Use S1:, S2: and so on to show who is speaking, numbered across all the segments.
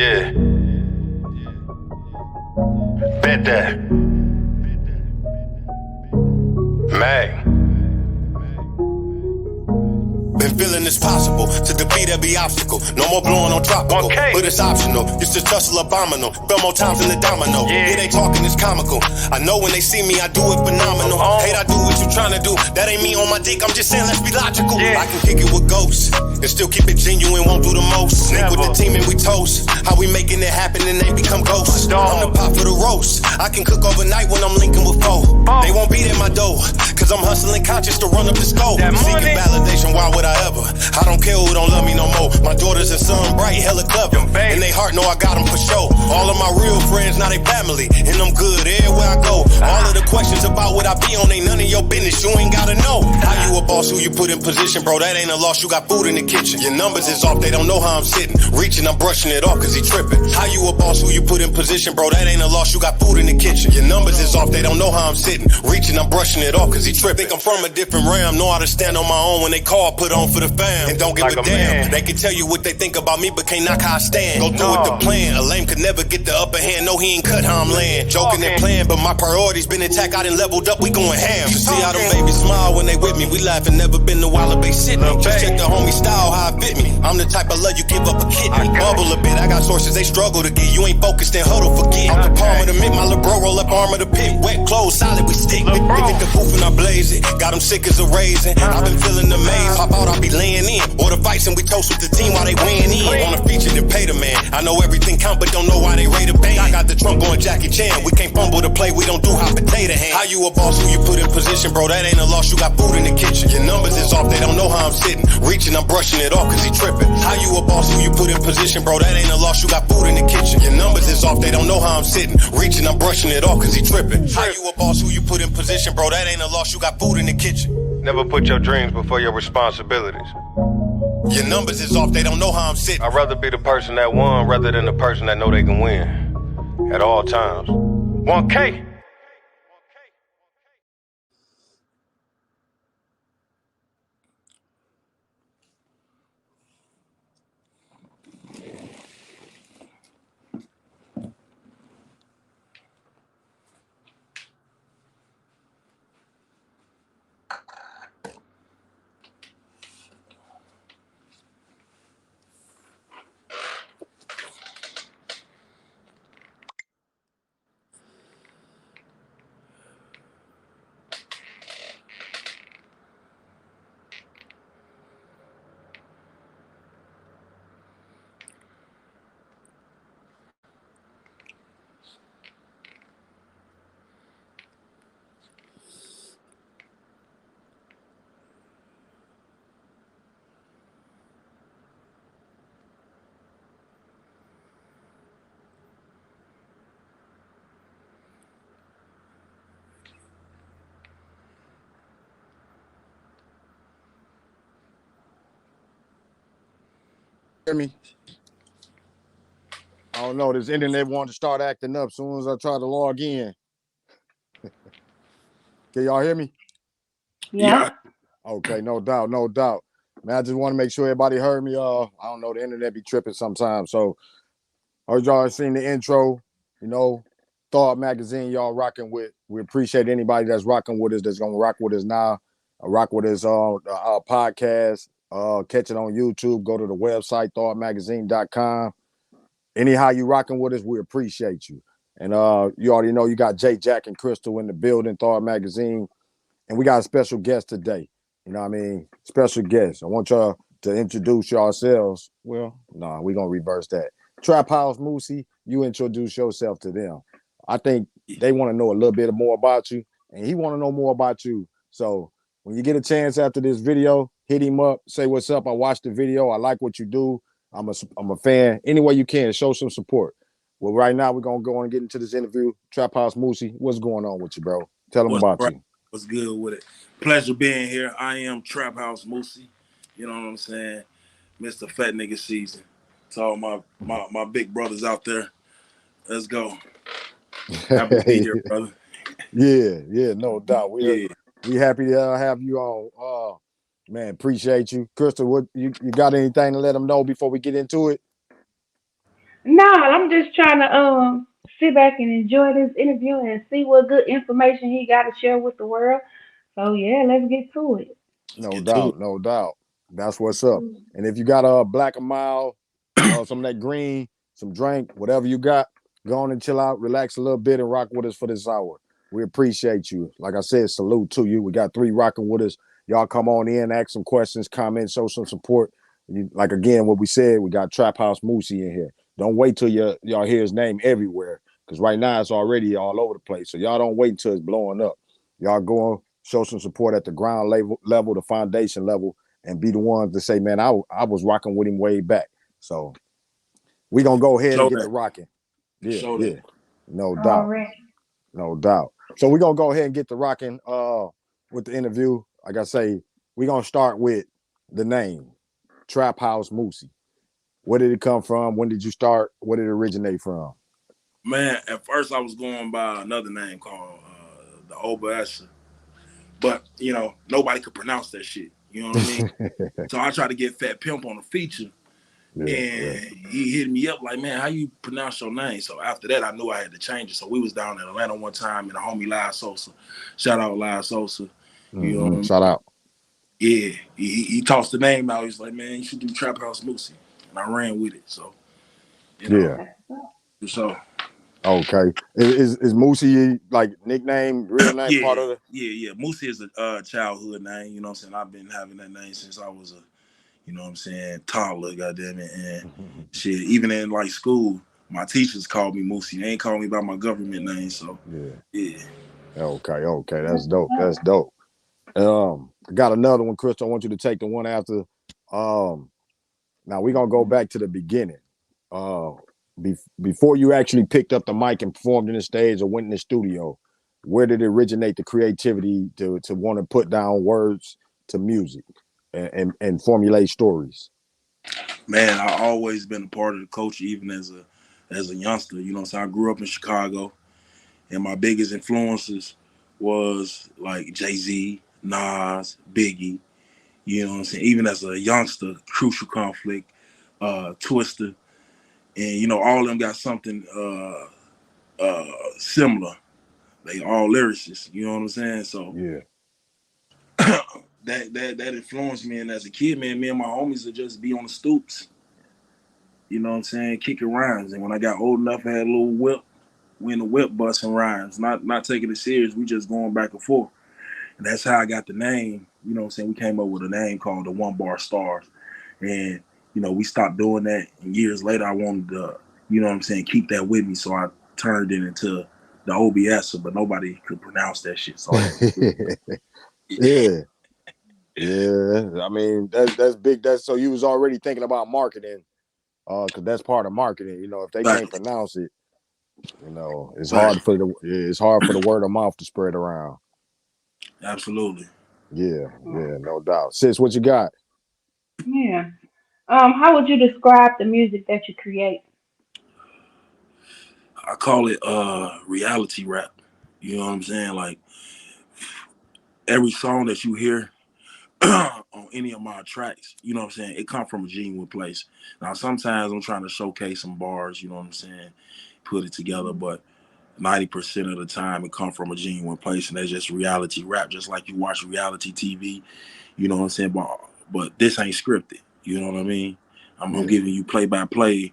S1: Yeah. Bet that. Mack.
S2: Been feeling it's possible to defeat every obstacle. No more blowing on tropical,
S1: 1K.
S2: but it's optional. Used to tussle abominable. Fell more times than the domino.
S1: Yeah.
S2: They talking, it's comical. I know when they see me, I do it phenomenal. Hate, I do what you trying to do. That ain't me on my dick, I'm just saying let's be logical.
S1: Yeah.
S2: I can kick it with ghosts and still keep it genuine, won't do the most. Snake with the team and we toast. How we making it happen and they become ghosts. I'm the pop for the roast. I can cook overnight when I'm linking with foe. They won't beat in my dough, cause I'm hustling conscious to run up the scope. Seeking validation, why would I ever? I don't care who don't love me no more. My daughters and son bright, hella clever. And they heart know I got them for sure. All of my real friends, now they family. And I'm good everywhere I go. All of the questions about what I be on ain't none of your business. You ain't gotta know. How you a boss, who you put in position, bro? That ain't a loss, you got food in the kitchen. Your numbers is off, they don't know how I'm sitting. Reaching, I'm brushing it off cause he tripping. How you a boss, who you put in position, bro? That ain't a loss, you got food in the kitchen. Your numbers is off, they don't know how I'm sitting. Reaching, I'm brushing it off cause he tripping. Think I'm from a different realm, know how to stand on my own when they call, put on for the fam. And don't give
S1: Like
S2: a
S1: a
S2: damn.
S1: man.
S2: They can tell you what they think about me, but can't knock how I stand. Go through with the plan. A lame could never get the upper hand. No, he ain't cut how I'm laying. Joking and playing, but my priorities been intact. I done leveled up, we going ham. You see how them babies smile when they with me. We laughing, never been the Wilder Bay Sydney. Just check the homie style, how it fit me. I'm the type of love you give up a kidney. Bubble a bit, I got sources they struggle to get. You ain't focused, then huddle, forget. Off the palm of the mitt, my little bro roll up arm of the pit. Wet clothes, solid, we stick. They get the booth and I blaze it. Got them sick as a raisin. I've been feeling the maze. Pop out, I be laying in. Or the fights and we toast with the team while they weighing in. On a feature to pay the man. I know everything count, but don't know why they rate a band. I got the trunk on Jackie Chan. We can't fumble the play, we don't do hot potato hand. How you a boss, who you put in position, bro? That ain't a loss, you got food in the kitchen. Your numbers is off, they don't know how I'm sitting. Reaching, I'm brushing it off cause he tripping. How you a boss, who you put in position, bro? That ain't a loss, you got food in the kitchen. Your numbers is off, they don't know how I'm sitting. Reaching, I'm brushing it off cause he tripping. How you a boss, who you put in position, bro? That ain't a loss, you got food in the kitchen.
S1: Never put your dreams before your responsibilities.
S2: Your numbers is off, they don't know how I'm sitting.
S1: I'd rather be the person that won rather than the person that know they can win. At all times. 1K.
S3: Hear me? I don't know. This internet wanted to start acting up as soon as I try to log in. Can y'all hear me?
S4: Yeah.
S3: Okay, no doubt, no doubt. Man, I just want to make sure everybody heard me. I don't know, the internet be tripping sometimes. So heard y'all seen the intro, you know, Thawed magazine y'all rocking with. We appreciate anybody that's rocking with us, that's gonna rock with us now. Rock with us on our podcast. Catch it on YouTube. Go to the website, thawedmagazine.com. Anyhow you rocking with us, we appreciate you. And you already know you got Jay, Jack, and Crystal in the building, Thawed Magazine. And we got a special guest today. You know what I mean? Special guest. I want y'all to introduce yourselves. Well, no, we're going to reverse that. TrappHouse Moosey, you introduce yourself to them. I think they want to know a little bit more about you, and he want to know more about you. So when you get a chance after this video, hit him up, say what's up. I watched the video. I like what you do. I'm a fan. Any way you can, show some support. Well, right now, we're going to go on and get into this interview. TrappHouse Moosey, what's going on with you, bro? Tell them about you.
S5: What's good with it? Pleasure being here. I am TrappHouse Moosey. You know what I'm saying? Mr. Fat Nigga Season. To all my big brothers out there. Let's go. Happy to be here, brother.
S3: Yeah, no doubt. We happy to have you on. Man, appreciate you. Crystal, what you got anything to let them know before we get into it?
S4: No, I'm just trying to sit back and enjoy this interview and see what good information he got to share with the world. So yeah, let's get to it.
S5: Let's
S3: No
S5: get to it.
S3: doubt, no doubt. That's what's up. And if you got a black a mile, some of that green, some drink, whatever you got, go on and chill out, relax a little bit, and rock with us for this hour. We appreciate you. Like I said, salute to you. We got 3 rocking with us. Y'all come on in, ask some questions, comment, show some support. Like again, what we said, we got Trap House Moosey in here. Don't wait till y'all hear his name everywhere, because right now it's already all over the place. So y'all don't wait until it's blowing up. Y'all go on, show some support at the ground level, the foundation level, and be the ones to say, man, I was rocking with him way back. So we gonna go ahead and
S5: Show
S3: get
S5: that.
S3: to rocking. Yeah,
S5: Show
S3: yeah,
S5: that.
S3: no
S4: All
S3: doubt,
S4: right.
S3: no doubt. So we gonna go ahead and get to rocking with the interview. Like I say, we gonna start with the name Trap House Moosey. Where did it come from? When did you start? Where did it originate from?
S5: Man, at first I was going by another name called the Obasa, but nobody could pronounce that shit. You know what I mean? So I tried to get Fat Pimp on a feature,
S3: Yeah, yeah,
S5: and he hit me up like, "Man, how you pronounce your name?" So after that, I knew I had to change it. So we was down in Atlanta one time, and the homie Live Sosa, shout out Live Sosa, you know what I mean?
S3: Shout out.
S5: Yeah, he tossed the name out. He's like, "Man, you should do Trap House Moosey," and I ran with it. So
S3: Yeah.
S5: so
S3: Okay. Is Moosey like nickname, real name part
S5: yeah,
S3: of it?
S5: yeah. Moosey is a childhood name. You know what I'm saying? I've been having that name since I was toddler, goddamn it. And shit, even in like school, my teachers called me Moosey. They ain't call me by my government name. So
S3: Yeah.
S5: yeah.
S3: Okay. That's dope. That's dope. I got another one, Crystal. I want you to take the one after. Now we're gonna go back to the beginning. Uh, before you actually picked up the mic and performed in the stage or went in the studio, where did it originate the creativity to want to put down words to music and formulate stories?
S5: Man, I always been a part of the culture, even as a youngster. You know, so I grew up in Chicago, and my biggest influences was like Jay-Z, Nas, Biggie. You know what I'm saying? Even as a youngster, Crucial Conflict, Twister, and all of them got something similar. They all lyricists. You know what I'm saying? So
S3: Yeah.
S5: that influenced me. And as a kid, man, me and my homies would just be on the stoops. You know what I'm saying? Kicking rhymes. And when I got old enough, I had a little whip. We in the whip busting rhymes, not taking it serious. We just going back and forth. And that's how I got the name. You know what I'm saying? We came up with a name called the One Bar Stars. And, we stopped doing that. And years later, I wanted to, keep that with me. So I turned it into the OBS, but nobody could pronounce that shit. So I had to
S3: Yeah. Yeah. I mean, that's big. That's so you was already thinking about marketing, because that's part of marketing. If they can't
S5: Exactly.
S3: pronounce it, it's hard
S5: Exactly.
S3: for the word of mouth to spread around.
S5: Absolutely.
S3: Yeah, no doubt. Sis, what you got?
S4: Yeah. How would you describe the music that you create?
S5: I call it reality rap. You know what I'm saying? Like every song that you hear on any of my tracks, you know what I'm saying? It come from a genuine place. Now sometimes I'm trying to showcase some bars, you know what I'm saying? Put it together, but 90% of the time it come from a genuine place, and that's just reality rap, just like you watch reality TV, you know what I'm saying? But this ain't scripted, you know what I mean? I'm
S3: Yeah,
S5: giving you play by play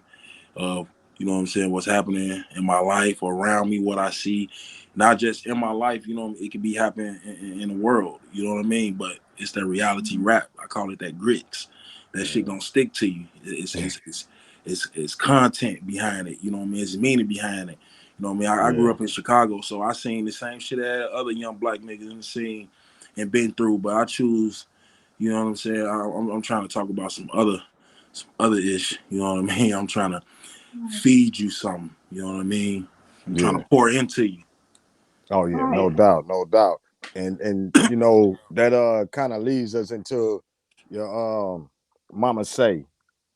S5: of, you know what I'm saying, what's happening in my life or around me, what I see, not just in my life, it could be happening in the world, you know what I mean? But it's that reality rap. I call it that grits. That shit gonna stick to you. It's content behind it, you know what I mean? It's meaning behind it. You know what I mean? I grew
S3: yeah,
S5: up in Chicago, so I seen the same shit that other young black niggas in the scene and been through, but I choose, you know what I'm saying? I'm trying to talk about some other ish, you know what I mean? I'm trying to feed you something, you know what I mean? I'm trying
S3: yeah.
S5: to pour into you.
S3: Oh yeah,
S4: Right.
S3: no doubt, no doubt. And that kind of leads us into your mama say.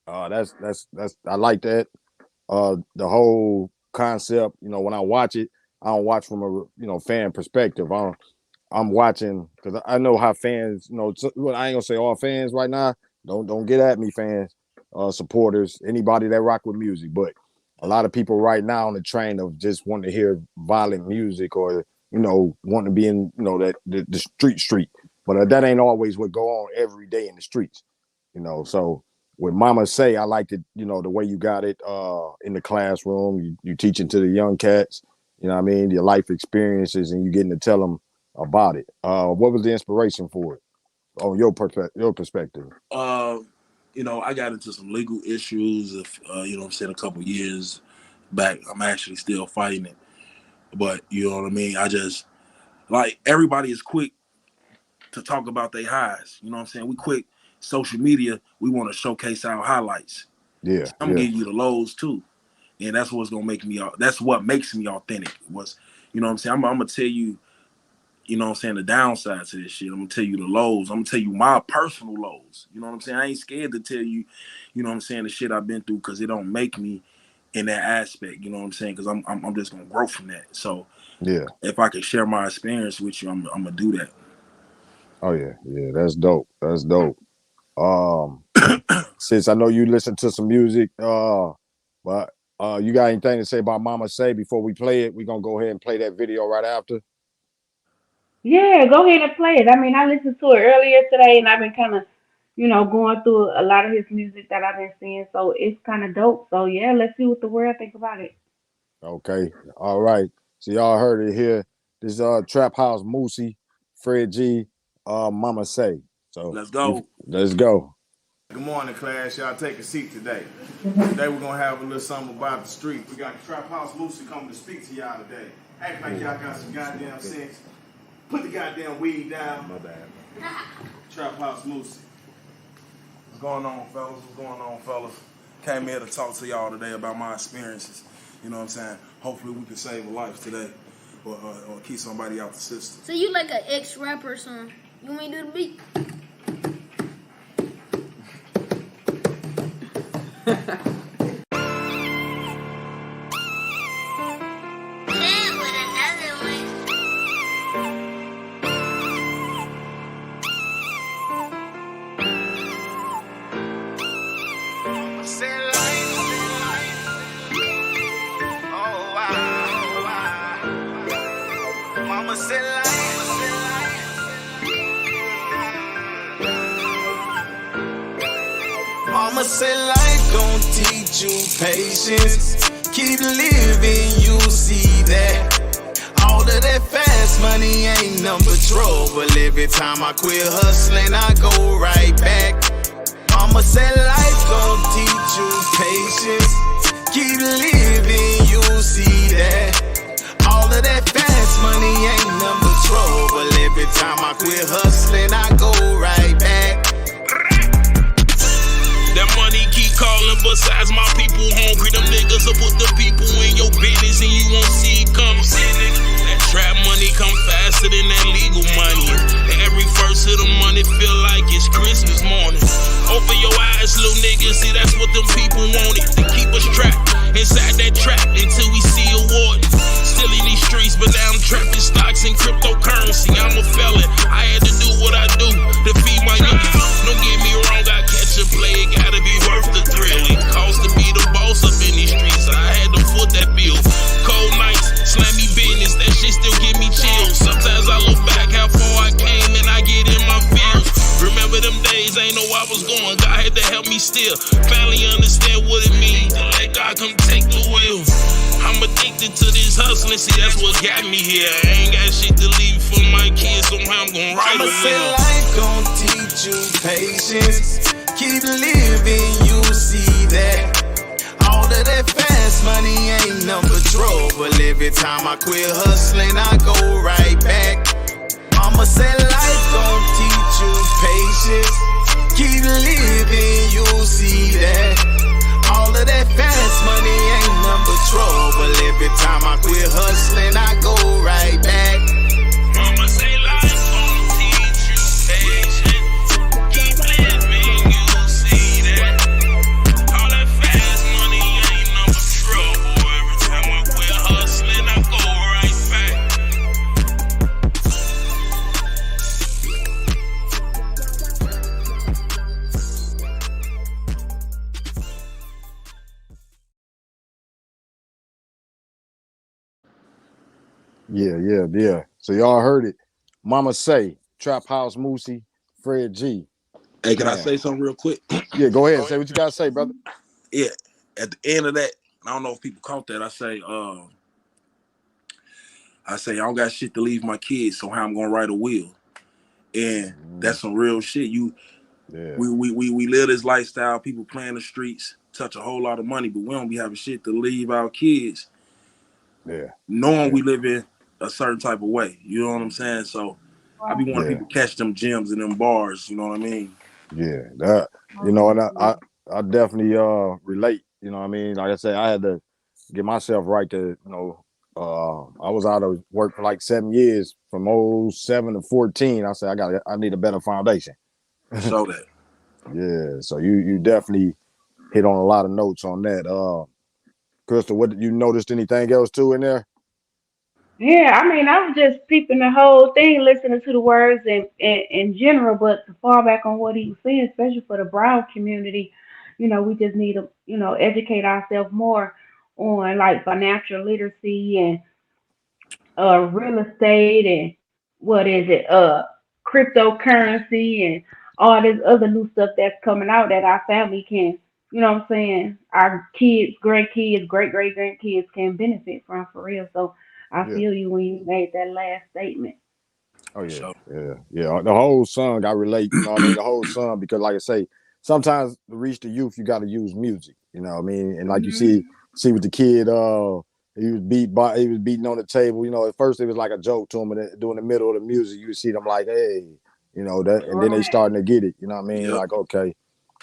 S3: That's I like that. The whole concept, when I watch it, I don't watch from a fan perspective. I'm watching because I know how fans, well, I ain't gonna say all fans right now. Don't get at me, fans, supporters, anybody that rock with music. But a lot of people right now on the train of just wanting to hear violent music or, you know, wanting to be in, you know, that the street. But that ain't always what go on every day in the streets, you know. So with Mama Say, I liked it, you know, the way you got it in the classroom. You teaching to the young cats, you know what I mean, your life experiences, and you getting to tell them about it. What was the inspiration for it? On your perspective.
S5: You know, I got into some legal issues, you know what I'm saying, a couple years back. I'm actually still fighting it. But, you know what I mean? I just, like, everybody is quick to talk about their highs. You know what I'm saying? We quick, social media, we want to showcase our highlights.
S3: Yeah.
S5: I'm giving you the lows, too. And that's what's going to make me, that's what makes me authentic. Was, you know what I'm saying? I'm going to tell you, you know what I'm saying, the downside to this shit. I'm gonna tell you the lows. I'm gonna tell you my personal lows. You know what I'm saying? I ain't scared to tell you, you know what I'm saying, the shit I've been through, because it don't make me in that aspect. You know what I'm saying? Because I'm just gonna grow from that. So
S3: yeah,
S5: if I could share my experience with you, I'm gonna do that.
S3: Oh yeah, that's dope. That's dope. Since I know you listen to some music, but you got anything to say about Mama Say before we play it? We're gonna go ahead and play that video right after.
S4: Yeah, go ahead and play it. I mean, I listened to it earlier today, and I've been kind of, going through a lot of his music that I've been seeing, so it's kind of dope. So yeah, let's see what the world think about it.
S3: Okay. All right. So y'all heard it here. This is TrappHouse Moosey, Fred G, Mama Say. So
S5: let's go.
S3: Let's go.
S6: Good morning, class. Y'all take a seat today. Today we're gonna have a little something about the street. We got TrappHouse Moosey coming to speak to y'all today. Act like y'all got some goddamn sense. Put the goddamn weed down. My bad. TrappHouse Moosey.
S5: What's going on, fellas? What's going on, fellas? Came here to talk to y'all today about my experiences. You know what I'm saying? Hopefully we can save a life today, or keep somebody out the system.
S7: So you like an ex-rapper or something? You want me to do the beat?
S8: Mama said life gon' teach you patience. Keep living, you'll see that. All of that fast money ain't number trouble. Every time I quit hustling, I go right back. Mama said life gon' teach you patience. Keep living, you'll see that. All of that fast money ain't number trouble. Every time I quit hustling, I go right back.
S9: That money keep calling, besides my people hungry. Them niggas will put the people in your business and you won't see it come. That trap money come faster than that legal money. And every first of the money feel like it's Christmas morning. Open your eyes, little niggas, see that's what them people wanted. To keep us trapped inside that trap until we see a warden. Still in these streets, but now I'm trapping stocks and cryptocurrency. I'm a felon, I had to do what I do to feed my niggas. Don't get me wrong, I catch a play, it gotta be worth the thrill. It costs to be the boss up in these streets, I had to foot that bill. Cold nights, slammy business, that shit still give me chills. Sometimes I look back how far I came and I get in my feels. Remember them days, I ain't know I was going, God had to help me still. Finally understand what it means to let God come take the wheel. I'm addicted to this hustling, see that's what got me here. I ain't got shit to leave for my kids, somehow I'm gon' write a
S8: Mama said
S9: will.
S8: life gon' teach you patience. Keep living, you'll see that. All of that fast money ain't number trouble. Every time I quit hustling, I go right back. Mama said life gon' teach you patience. Keep living, you'll see that. All of that fast money ain't number trouble. Every time I quit hustling, I go right back.
S9: Mama say life gon' teach you patience. Keep living, you'll see that. All that fast money ain't number trouble. Every time I quit hustling, I go right back.
S3: Yeah. So y'all heard it. Mama Say, Trap House Moosey, Fred G.
S5: Hey, can I
S3: Man.
S5: say something real quick?
S3: Yeah, go ahead. Say what you gotta say, brother.
S5: Yeah. At the end of that, I don't know if people caught that. I say I don't got shit to leave my kids, so how I'm gonna write a will. And that's some real shit. We live this lifestyle, people playing the streets, touch a whole lot of money, but we don't be having shit to leave our kids.
S3: Yeah.
S5: Knowing we live in a certain type of way. You know what I'm saying? So I be wanting people to catch them gems in them bars, you know what I mean?
S3: Yeah. That and I definitely relate. You know what I mean? Like I said, I had to get myself right to, I was out of work for like 7 years from 07 to 14. I said I need a better foundation.
S5: So that.
S3: Yeah. So you definitely hit on a lot of notes on that. Crystal, what you noticed anything else too in there?
S4: Yeah, I mean, I was just peeping the whole thing, listening to the words in general, but to fall back on what he was saying, especially for the brown community, we just need to, educate ourselves more on like financial literacy and real estate and what is it, cryptocurrency and all this other new stuff that's coming out that our family can, what I'm saying, our kids, grandkids, great grandkids can benefit from for real. So I
S3: Yeah.
S4: feel you when you made that last statement.
S3: Oh yeah,
S5: So.
S3: yeah. The whole song, I relate. You know what I mean? The whole song, because like I say, sometimes to reach the youth, you got to use music. You know what I mean? And like you
S4: Hmm.
S3: see with the kid, he was he was beating on the table. You know, at first it was like a joke to him, and then during the middle of the music, you see them like, hey, that, and then they
S4: Right.
S3: starting to get it. You know what I mean?
S5: Yep.
S3: Like, okay,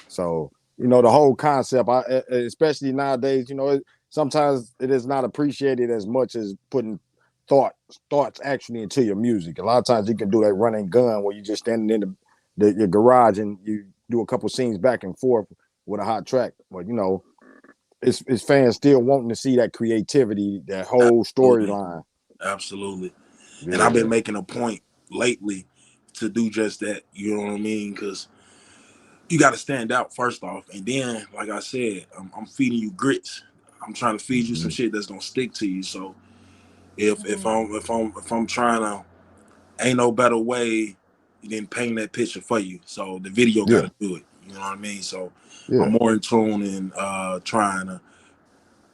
S3: so the whole concept, especially nowadays, sometimes it is not appreciated as much as putting thoughts actually into your music. A lot of times you can do that run and gun where you just standing in your garage and you do a couple scenes back and forth with a hot track. But it's fans still wanting to see that creativity, that whole
S5: Absolutely.
S3: storyline.
S5: Absolutely. And I've been
S3: Yeah.
S5: making a point lately to do just that. You know what I mean? Because you got to stand out first off, and then, like I said, I'm feeding you grits. I'm trying to feed you some shit that's gonna stick to you. So if I'm trying to, ain't no better way than painting that picture for you. So the video got
S3: Yeah.
S5: to do it. You know what I mean? So I'm
S3: Yeah.
S5: more in tune and trying to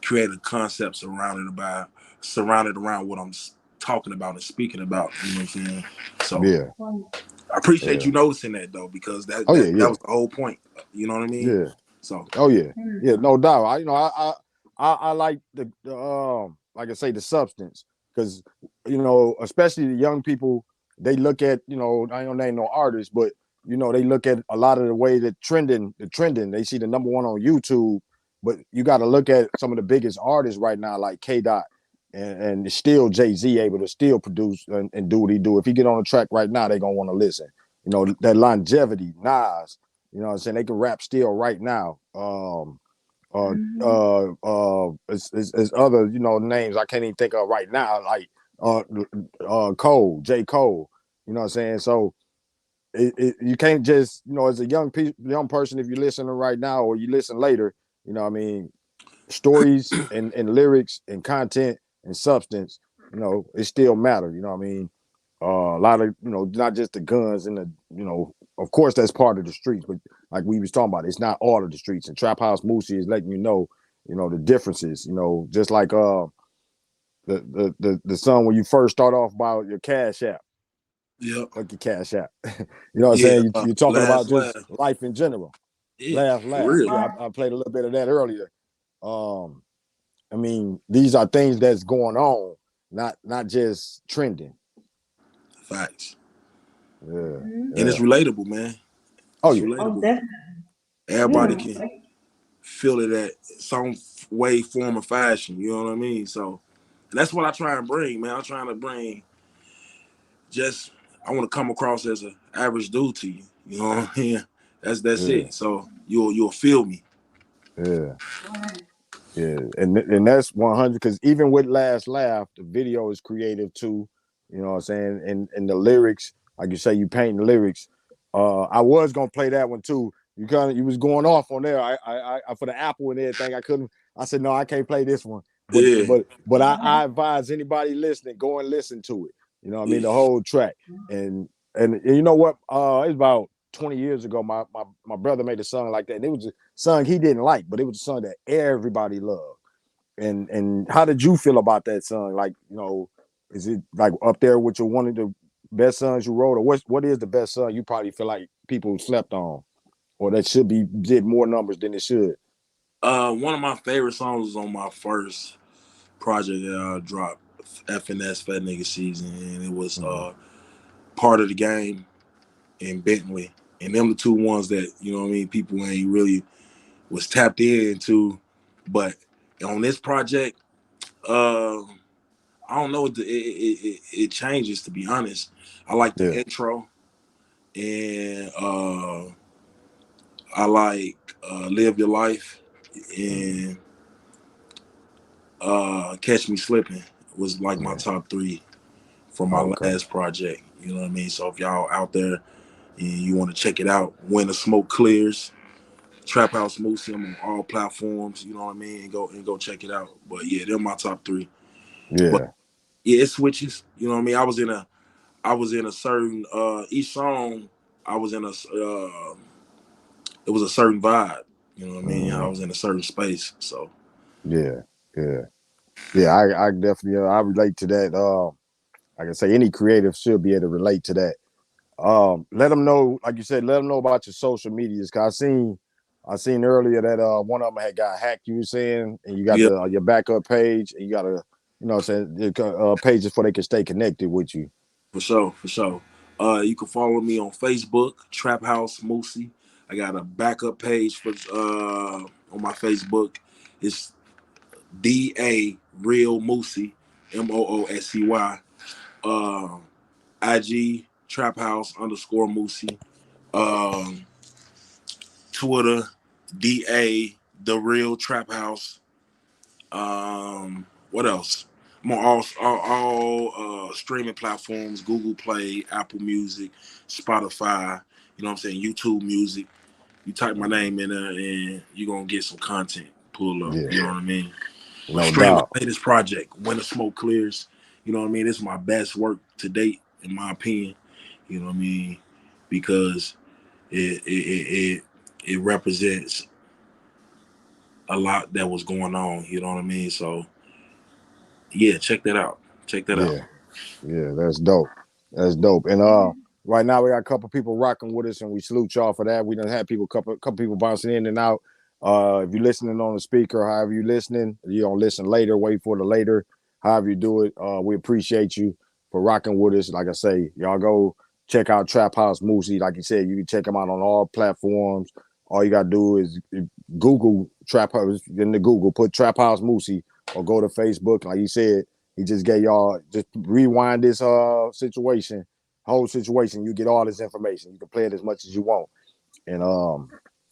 S5: create a concept surrounded around what I'm talking about and speaking about. You know what I'm saying? So
S3: Yeah.
S5: I appreciate
S3: Yeah.
S5: you noticing that though, because that
S3: Oh
S5: that,
S3: yeah.
S5: that
S3: Yeah.
S5: was the whole point. You know what I mean?
S3: Yeah.
S5: So
S3: Oh yeah, yeah,
S4: Mhm.
S3: no doubt. I like the like I say the substance, because especially the young people, they look at, I don't name no artists, but they look at a lot of the way that the trending, they see the number one on YouTube, but you got to look at some of the biggest artists right now like K Dot, and still Jay-Z able to still produce and do what he do. If he get on a track right now, they gonna want to listen. That longevity, Nas. You know what I'm saying? They can rap still right now.
S4: Mhm.
S3: It's other, names I can't even think of right now, like Cole, J. Cole. You know what I'm saying? So you can't just, as a young person, if you're listening right now or you listen later, what I mean, stories and lyrics and content and substance, it still matter. You know what I mean? A lot of, not just the guns and the, of course that's part of the streets, but like we was talking about, it's not all of the streets. And Trap House Moosey is letting the differences. Just like the song when you first start off about your Cash App,
S5: yeah,
S3: like your Cash App. You know what I'm
S5: yeah.
S3: saying? You're talking about
S5: Laugh.
S3: just life in general.
S5: Yeah, for
S3: Laugh.
S5: real.
S3: Yeah, I played a little bit of that earlier. Um, I mean, these are things that's going on, not just trending.
S5: Facts.
S3: Yeah,
S4: Mhm.
S5: And it's
S3: yeah.
S5: relatable, man.
S3: Oh
S5: It's
S3: yeah,
S4: Oh,
S5: relatable.
S4: definitely.
S5: Everybody
S4: Yeah.
S5: can feel it at some way, form, or fashion. You know what I mean? So that's what I try and bring, man. I'm trying to bring just, I want to come across as an average dude to you. You know what I mean? That's
S3: yeah,
S5: it. So you'll feel me.
S3: yeah.
S4: Right.
S3: Yeah, and that's 100, because even with Last Laugh, the video is creative too. You know what I'm saying? And the lyrics, like you say, you paint the lyrics. I was gonna play that one too. You was going off on there. I for the Apple and everything. I couldn't. I said no, I can't play this one. but
S5: Yeah.
S3: I advise anybody listening, go and listen to it. You know what I mean?
S5: Yeah.
S3: The whole track. And you know what? It's about 20 years ago. My brother made a song like that. And it was a song he didn't like, but it was a song that everybody loved. And how did you feel about that song? Like, you know, is it like up there with your one of the best songs you wrote, or what is the best song you probably feel like people slept on, or that should be did more numbers than it should?
S5: One of my favorite songs was on my first project that I dropped, FNS Fat Nigga Season, and it was
S3: Mm-hmm.
S5: Part of the Game and Bentley. And them the two ones that, you know what I mean, people ain't really was tapped into. But on this project, I don't know, it changes, to be honest. I like the
S3: Yeah.
S5: intro, and I like Live Your Life,
S3: Mm-hmm.
S5: and Catch Me Slipping was like my
S3: Yeah.
S5: top three from my
S3: Okay.
S5: last project. You know what I mean? So if y'all out there and you want to check it out, When the Smoke Clears, TrappHouse Moosey, I'm on all platforms. You know what I mean? And go check it out. But yeah, they're my top three. But
S3: Yeah.
S5: yeah, it switches. You know what I mean? I was in a certain each song. I was in a it was a certain vibe. You know what I mean? I
S3: Mm-hmm.
S5: was in a certain space. So
S3: Yeah. Yeah. Yeah. I definitely I relate to that. Like I say, any creative should be able to relate to that. Let them know, like you said, let them know about your social medias. Cause I seen earlier that one of them had got hacked. You were saying, and you got
S5: yeah,
S3: the your backup page, and you got a, you know, what I'm saying pages for they can stay connected with you.
S5: for sure, for sure. You can follow me on Facebook, Trap House Moosey. I got a backup page for on my Facebook. It's DA Real Moosey, Moosey. IG Trap House _ Moosey. Um, Twitter DA The Real Trap House. What else? I'm on all streaming platforms: Google Play, Apple Music, Spotify. You know what I'm saying? YouTube Music. You type my
S3: Mhm.
S5: name in there, and you're gonna get some content pull up.
S3: Yeah,
S5: You know what I mean? But
S3: no
S5: stream my
S3: doubt.
S5: latest project, When the Smoke Clears. You know what I mean? It's my best work to date, in my opinion. You know what I mean? Because it represents a lot that was going on. You know what I mean? So yeah, check that out. Check that out.
S3: Yeah, yeah, that's dope. That's dope. And right now we got a couple people rocking with us, and we salute y'all for that. We done had couple people bouncing in and out. If you're listening on the speaker, however you listening, you don't listen later, wait for the later, however you do it. We appreciate you for rocking with us. Like I say, y'all go check out Trap House Moosey. Like you said, you can check him out on all platforms. All you gotta do is Google Trap House in the Google, put Trap House Moosey, or go to Facebook. Like you said, he just gave y'all, just rewind this whole situation. You get all this information. You can play it as much as you want. And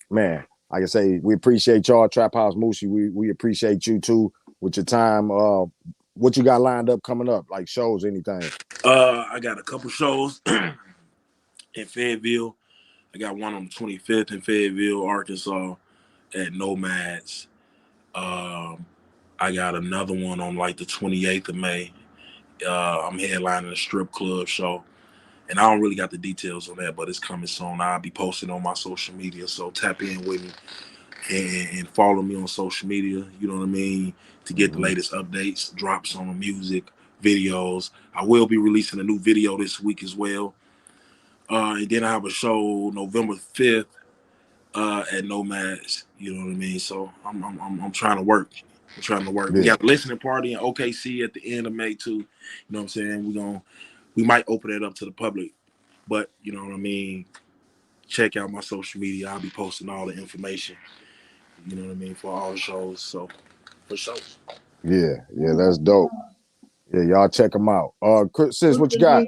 S3: man, like I say, we appreciate y'all, Trap House Moosey. We appreciate you too with your time. What you got lined up coming up, like shows, anything?
S5: I got a couple shows in Fayetteville. I got one on the 25th in Fayetteville, Arkansas, at Nomads. Um, I got another one on like the 28th of May. I'm headlining a strip club show, and I don't really got the details on that, but it's coming soon. I'll be posting on my social media, so tap in with me and follow me on social media. You know what I mean? To get the
S3: Mm-hmm.
S5: latest updates, drops on the music, videos. I will be releasing a new video this week as well. And then I have a show November 5th at Nomads. You know what I mean? So I'm trying to work. I'm trying to work. We
S3: Yeah,
S5: got a listening party in OKC at the end of May too. You know what I'm saying? We might open it up to the public, but you know what I mean. Check out my social media. I'll be posting all the information. You know what I mean, for all the shows. So for sure.
S3: yeah, that's dope. Yeah, y'all check them out. Sis, what you got?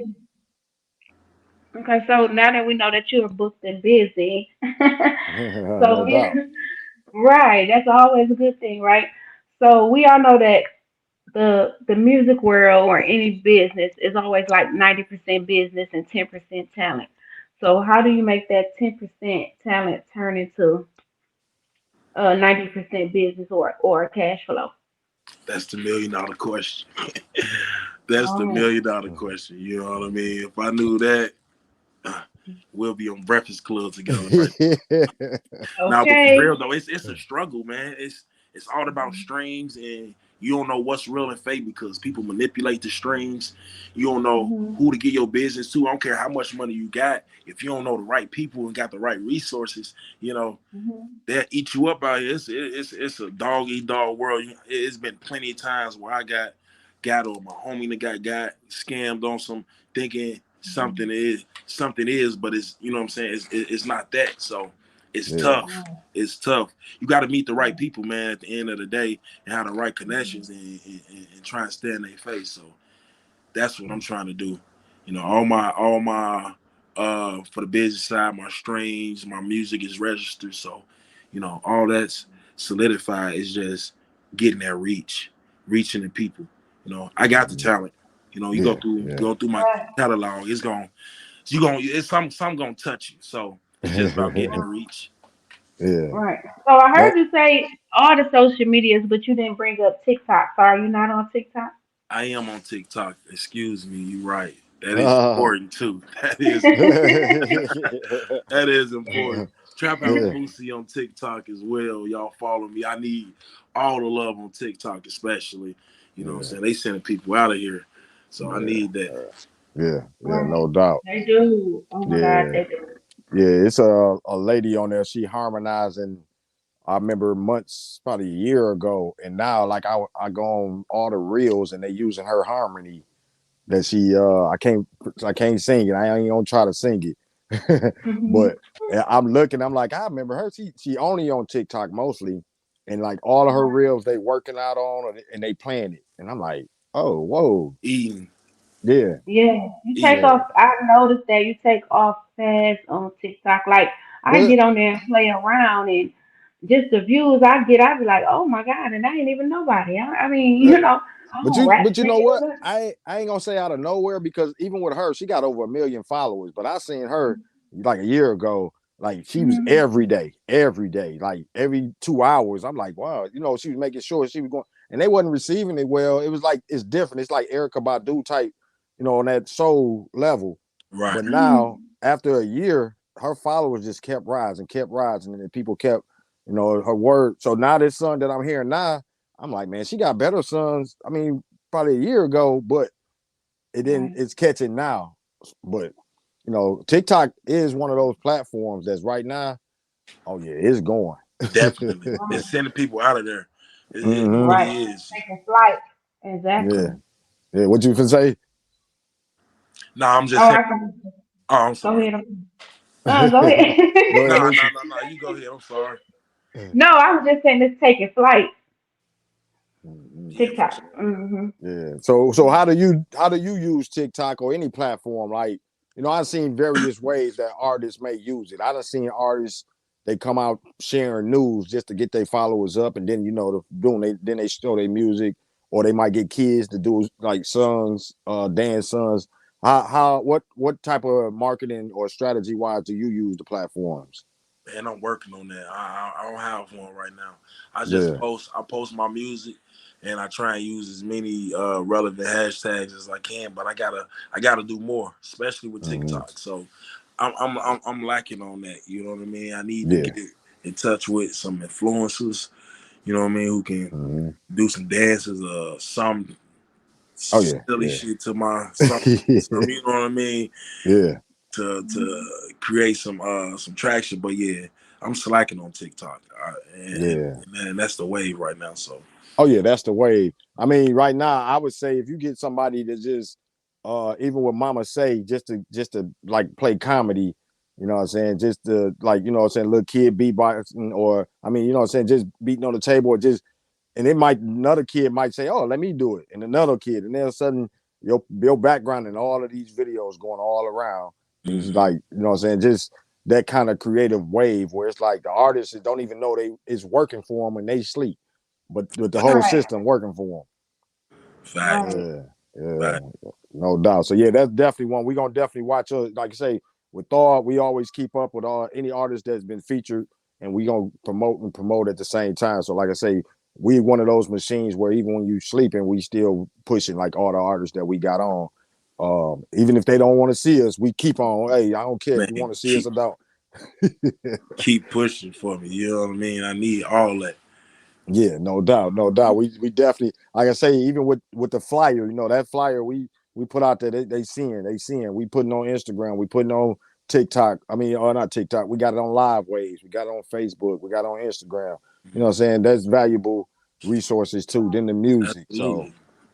S4: Okay, so now that we know that you're booked and busy, so
S3: No
S4: we,
S3: doubt.
S4: right, that's always a good thing, right? So we all know that the music world or any business is always like 90% business and 10% talent. So how do you make that 10% talent turn into 90% business or cash flow?
S5: That's the $1 million question. That's the $1 million question. You know what I mean? If I knew that, we'll be on Breakfast Club together right now. But for
S4: Okay.
S5: real though, it's a struggle, man. It's all about streams, and you don't know what's real and fake because people manipulate the streams. You don't know who to get your business to. I don't care how much money you got. If you don't know the right people and got the right resources, you know, they'll eat you up out here. It's a dog eat dog world. It's been plenty of times where I got or my homie that got scammed on some thinking something is, but it's, you know what I'm saying, it's not that. So it's tough. It's tough. You got to meet the right people, man, at the end of the day, and have the right connections and try and stay in their face. So that's what I'm trying to do. You know, all my for the business side, my streams, my music is registered. So, you know, all that's solidified is just getting that reaching the people. You know, I got the talent. You know, you go through my catalog, it's some gonna touch you. So it's just about getting the reach.
S3: Yeah.
S4: Right. So I
S3: No.
S4: heard you say all the social medias, but you didn't bring up TikTok. So are you not on TikTok?
S5: I am on TikTok. Excuse me, you're right. That is important too. That is that is important. Trap House Moosey on TikTok as well. Y'all follow me. I need all the love on TikTok, especially. You know what I'm saying? They sending people out of here. So I need that.
S3: Yeah, no doubt.
S4: They do. Oh my God, they do.
S3: Yeah, it's a lady on there. She harmonizing. I remember months, probably a year ago, and now like I go on all the reels and they using her harmony that she I can't sing it. I ain't gonna try to sing it, but I'm looking. I'm like, I remember her. She only on TikTok mostly, and like all of her reels they working out on and they playing it, and I'm like, oh, whoa,
S5: Eating.
S3: yeah.
S4: Yeah, you take off. I noticed that you take off fast on TikTok. Like I
S3: Well,
S4: get on there and play around, and just the views I get, I be like, oh my God, and I ain't even nobody. I mean,
S3: uh,
S4: you know, I don't rap
S3: but you know what?
S4: sing.
S3: I ain't gonna say out of nowhere because even with her, she got over 1 million followers. But I seen her like a year ago. Like she was every day, like every 2 hours. I'm like, wow, you know, she was making sure she was going, and they wasn't receiving it well. It was like it's different. It's like Erica Badu type, you know, on that soul level.
S5: Right.
S3: But now after a year, her followers just kept rising, and then people kept, you know, her word. So now this song that I'm hearing now, I'm like, man, she got better sons. I mean, probably a year ago, but it didn't. It's catching now. But you know, TikTok is one of those platforms that's right now. Oh yeah, it's going.
S5: Definitely, it's sending people out of there. It
S4: Right,
S5: really is.
S4: taking flight. Exactly.
S3: Yeah. What you can say?
S5: No, I'm just
S4: Oh,
S5: saying.
S4: I can
S5: Oh, I'm
S4: go
S5: sorry.
S4: ahead. Go ahead.
S3: Go ahead,
S5: No.
S3: Lucy.
S5: You go ahead. I'm sorry.
S4: No, I was just saying it's taking flight.
S5: Yeah, for
S4: TikTok.
S5: sure.
S3: Yeah. So how do you use TikTok or any platform? Like, you know, I've seen various ways that artists may use it. I've seen artists they come out sharing news just to get their followers up, and then you know then they show their music, or they might get kids to do like songs, dance songs. What type of marketing or strategy wise do you use the platforms?
S5: Man, I'm working on that. I don't have one right now. I just post my music, and I try and use as many relevant hashtags as I can. But I gotta do more, especially with TikTok. So I'm lacking on that. You know what I mean? I need to get in touch with some influencers. You know what I mean? Who can do some dances, some silly shit to my some, you know what I mean?
S3: Yeah.
S5: To create some traction. But yeah, I'm slacking on TikTok, and that's the wave right now. So
S3: oh yeah, that's the wave. I mean, right now, I would say if you get somebody that just even with Mama Say, just to like play comedy, you know what I'm saying, just to like, you know what I'm saying, little kid beatboxing, or I mean, you know what I'm saying, just beating on the table, or just, and it might, another kid might say, oh, let me do it, and another kid, and then all of a sudden your background and all of these videos going all around. It's like, you know what I'm saying, just that kind of creative wave where it's like the artists don't even know it's working for them when they sleep, but with the whole system working for
S5: fact.
S3: them. Yeah, no doubt. So yeah, that's definitely one we're gonna definitely watch. Like I say, with Thawed, we always keep up with any artist that's been featured, and we gonna promote at the same time. So like I say, we one of those machines where even when you sleeping, we still pushing like all the artists that we got on. Even if they don't want to see us, we keep on. Hey, I don't care
S5: Man,
S3: if you want to see us or don't.
S5: keep pushing for me. You know what I mean? I need all that.
S3: Yeah, no doubt, no doubt. We definitely, like I say, even with the flyer, you know, that flyer we put out there, they seeing. We putting on Instagram, we putting on TikTok. I mean, or not TikTok. We got it on Live Waves. We got it on Facebook. We got it on Instagram. You know what I'm saying? That's valuable resources too. Then the music.
S5: Absolutely.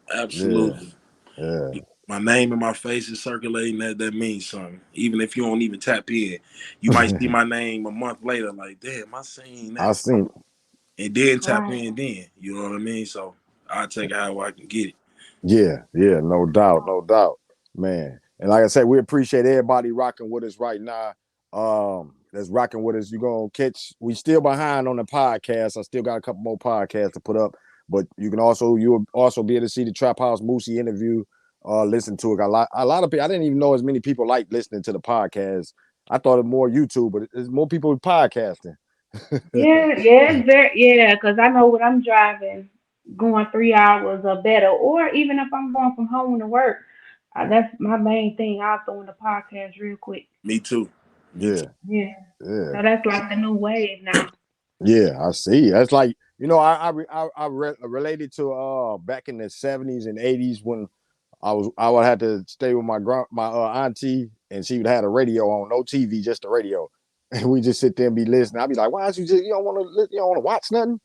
S3: So
S5: Absolutely.
S3: yeah.
S5: My name and my face is circulating. That means something. Even if you don't even tap in, you might see my name a month later. Like, damn, I seen that.
S3: I seen.
S5: And then tap
S4: Right.
S5: in. Then you know what I mean. So I take it how I can get it.
S3: Yeah, no doubt, man. And like I said, we appreciate everybody rocking with us right now. That's rocking with us. You're gonna catch. We still behind on the podcast. I still got a couple more podcasts to put up, but you'll also be able to see the Trap House Moosey interview. Listen to it. A lot of people. I didn't even know as many people like listening to the podcast. I thought it more YouTube, but there's more people podcasting.
S4: Because I know when I'm driving, going 3 hours or better, or even if I'm going from home to work, that's my main thing. I'll throw in the podcast real quick.
S5: Me too.
S3: Yeah.
S4: Yeah. So that's like the new wave now.
S3: Yeah, I see. That's like, you know, I related to back in the 70s and 80s when I would have to stay with my auntie, and she would have a radio on, no TV, just the radio, and we just sit there and be listening. I'd be like, why don't you don't want to watch nothing?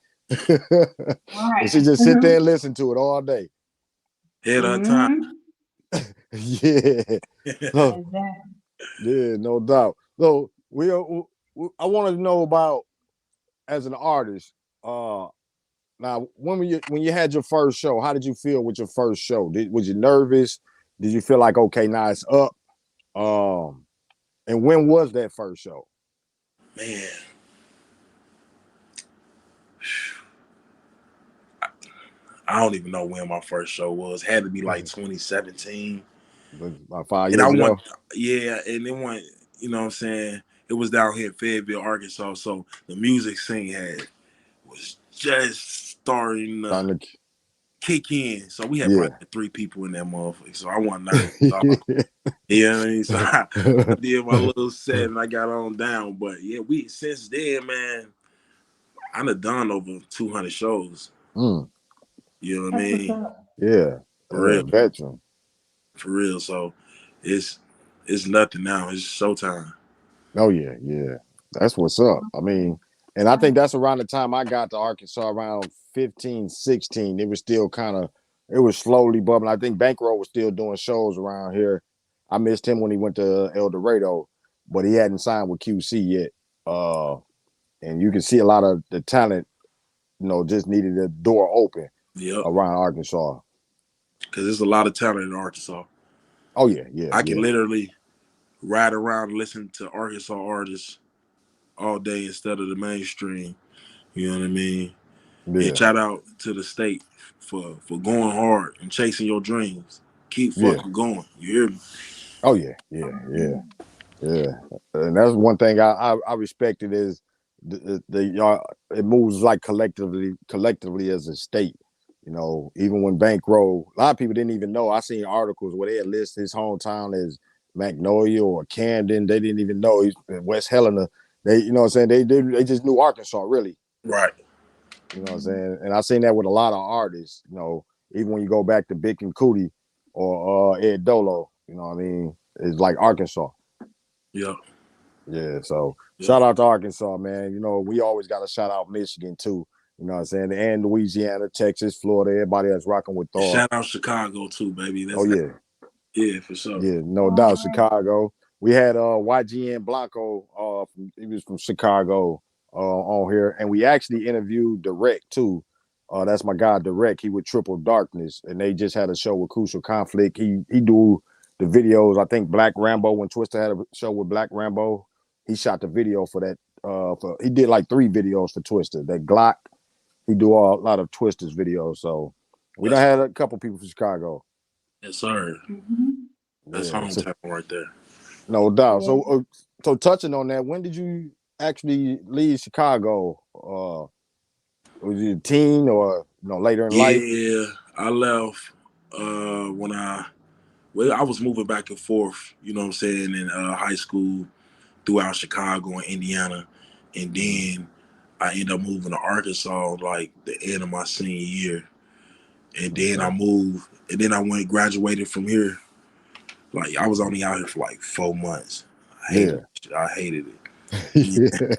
S4: Right.
S3: And she just sit there and listen to it all day.
S5: Head on time.
S3: Yeah. So,
S4: Exactly.
S3: yeah, no doubt. So I wanted to know about, as an artist, now when you had your first show, how did you feel with your first show? Was you nervous? Did you feel like, okay, now it's up? And when was that first show?
S5: Man, I don't even know when my first show was. Had to be like 2017.
S3: About 5 years ago.
S5: And it went. You know what I'm saying? It was down here in Fayetteville, Arkansas. So the music scene was just starting to kick in. So we had probably 3 people in that motherfucker. So I wasn't nervous at all. You know what I mean? So I did my little set and I got on down. But yeah, since then, man, I done over 200 shows. You know what I mean?
S3: Yeah.
S5: For real.
S3: Veteran.
S5: For real. So it's nothing now. It's showtime.
S3: Oh yeah. That's what's up. I mean, and I think that's around the time I got to Arkansas, around 15, 16. It was still it was slowly bubbling. I think Bankroll was still doing shows around here. I missed him when he went to El Dorado, but he hadn't signed with QC yet. And you can see a lot of the talent, just needed a door open around Arkansas.
S5: Because there's a lot of talent in Arkansas.
S3: Oh, yeah.
S5: I can literally ride around and listen to Arkansas artists all day instead of the mainstream. You know what I mean? Yeah. And shout out to the state for going hard and chasing your dreams. Keep fucking going. You hear me?
S3: Oh, yeah. And that's one thing I respected is it moves like collectively as a state. Even when Bankroll, a lot of people didn't even know. I seen articles where they had listed his hometown as Magnolia or Camden. They didn't even know he's in West Helena. They, you know what I'm saying? They just knew Arkansas, really.
S5: Right.
S3: You know what I'm saying? And I've seen that with a lot of artists, even when you go back to Big and Cootie or Ed Dolo, you know what I mean? It's like Arkansas.
S5: Yeah.
S3: Yeah, so shout out to Arkansas, man. We always got to shout out Michigan, too. You know what I'm saying? And Louisiana, Texas, Florida, everybody that's rocking with Thawed.
S5: Shout out Chicago, too, baby. Yeah, for sure.
S3: Yeah, no doubt, Chicago. We had YGN Blanco, he was from Chicago on here. And we actually interviewed Direct, too. That's my guy, Direct. He with Triple Darkness. And they just had a show with Crucial Conflict. He do the videos. I think Black Rambo, when Twister had a show with Black Rambo, he shot the video for that. He did like 3 videos for Twister. That Glock, he do a lot of Twister's videos. So we done had a couple people from Chicago.
S5: Yes, sir. That's hometown right there.
S3: No doubt. So touching on that, when did you actually leave Chicago? was you a teen or later in life?
S5: Yeah, I left when I was moving back and forth, you know what I'm saying, in high school throughout Chicago and Indiana. And then I ended up moving to Arkansas like the end of my senior year. And then I moved, and then I graduated from here. Like I was only out here for like 4 months. I hated it. Yeah.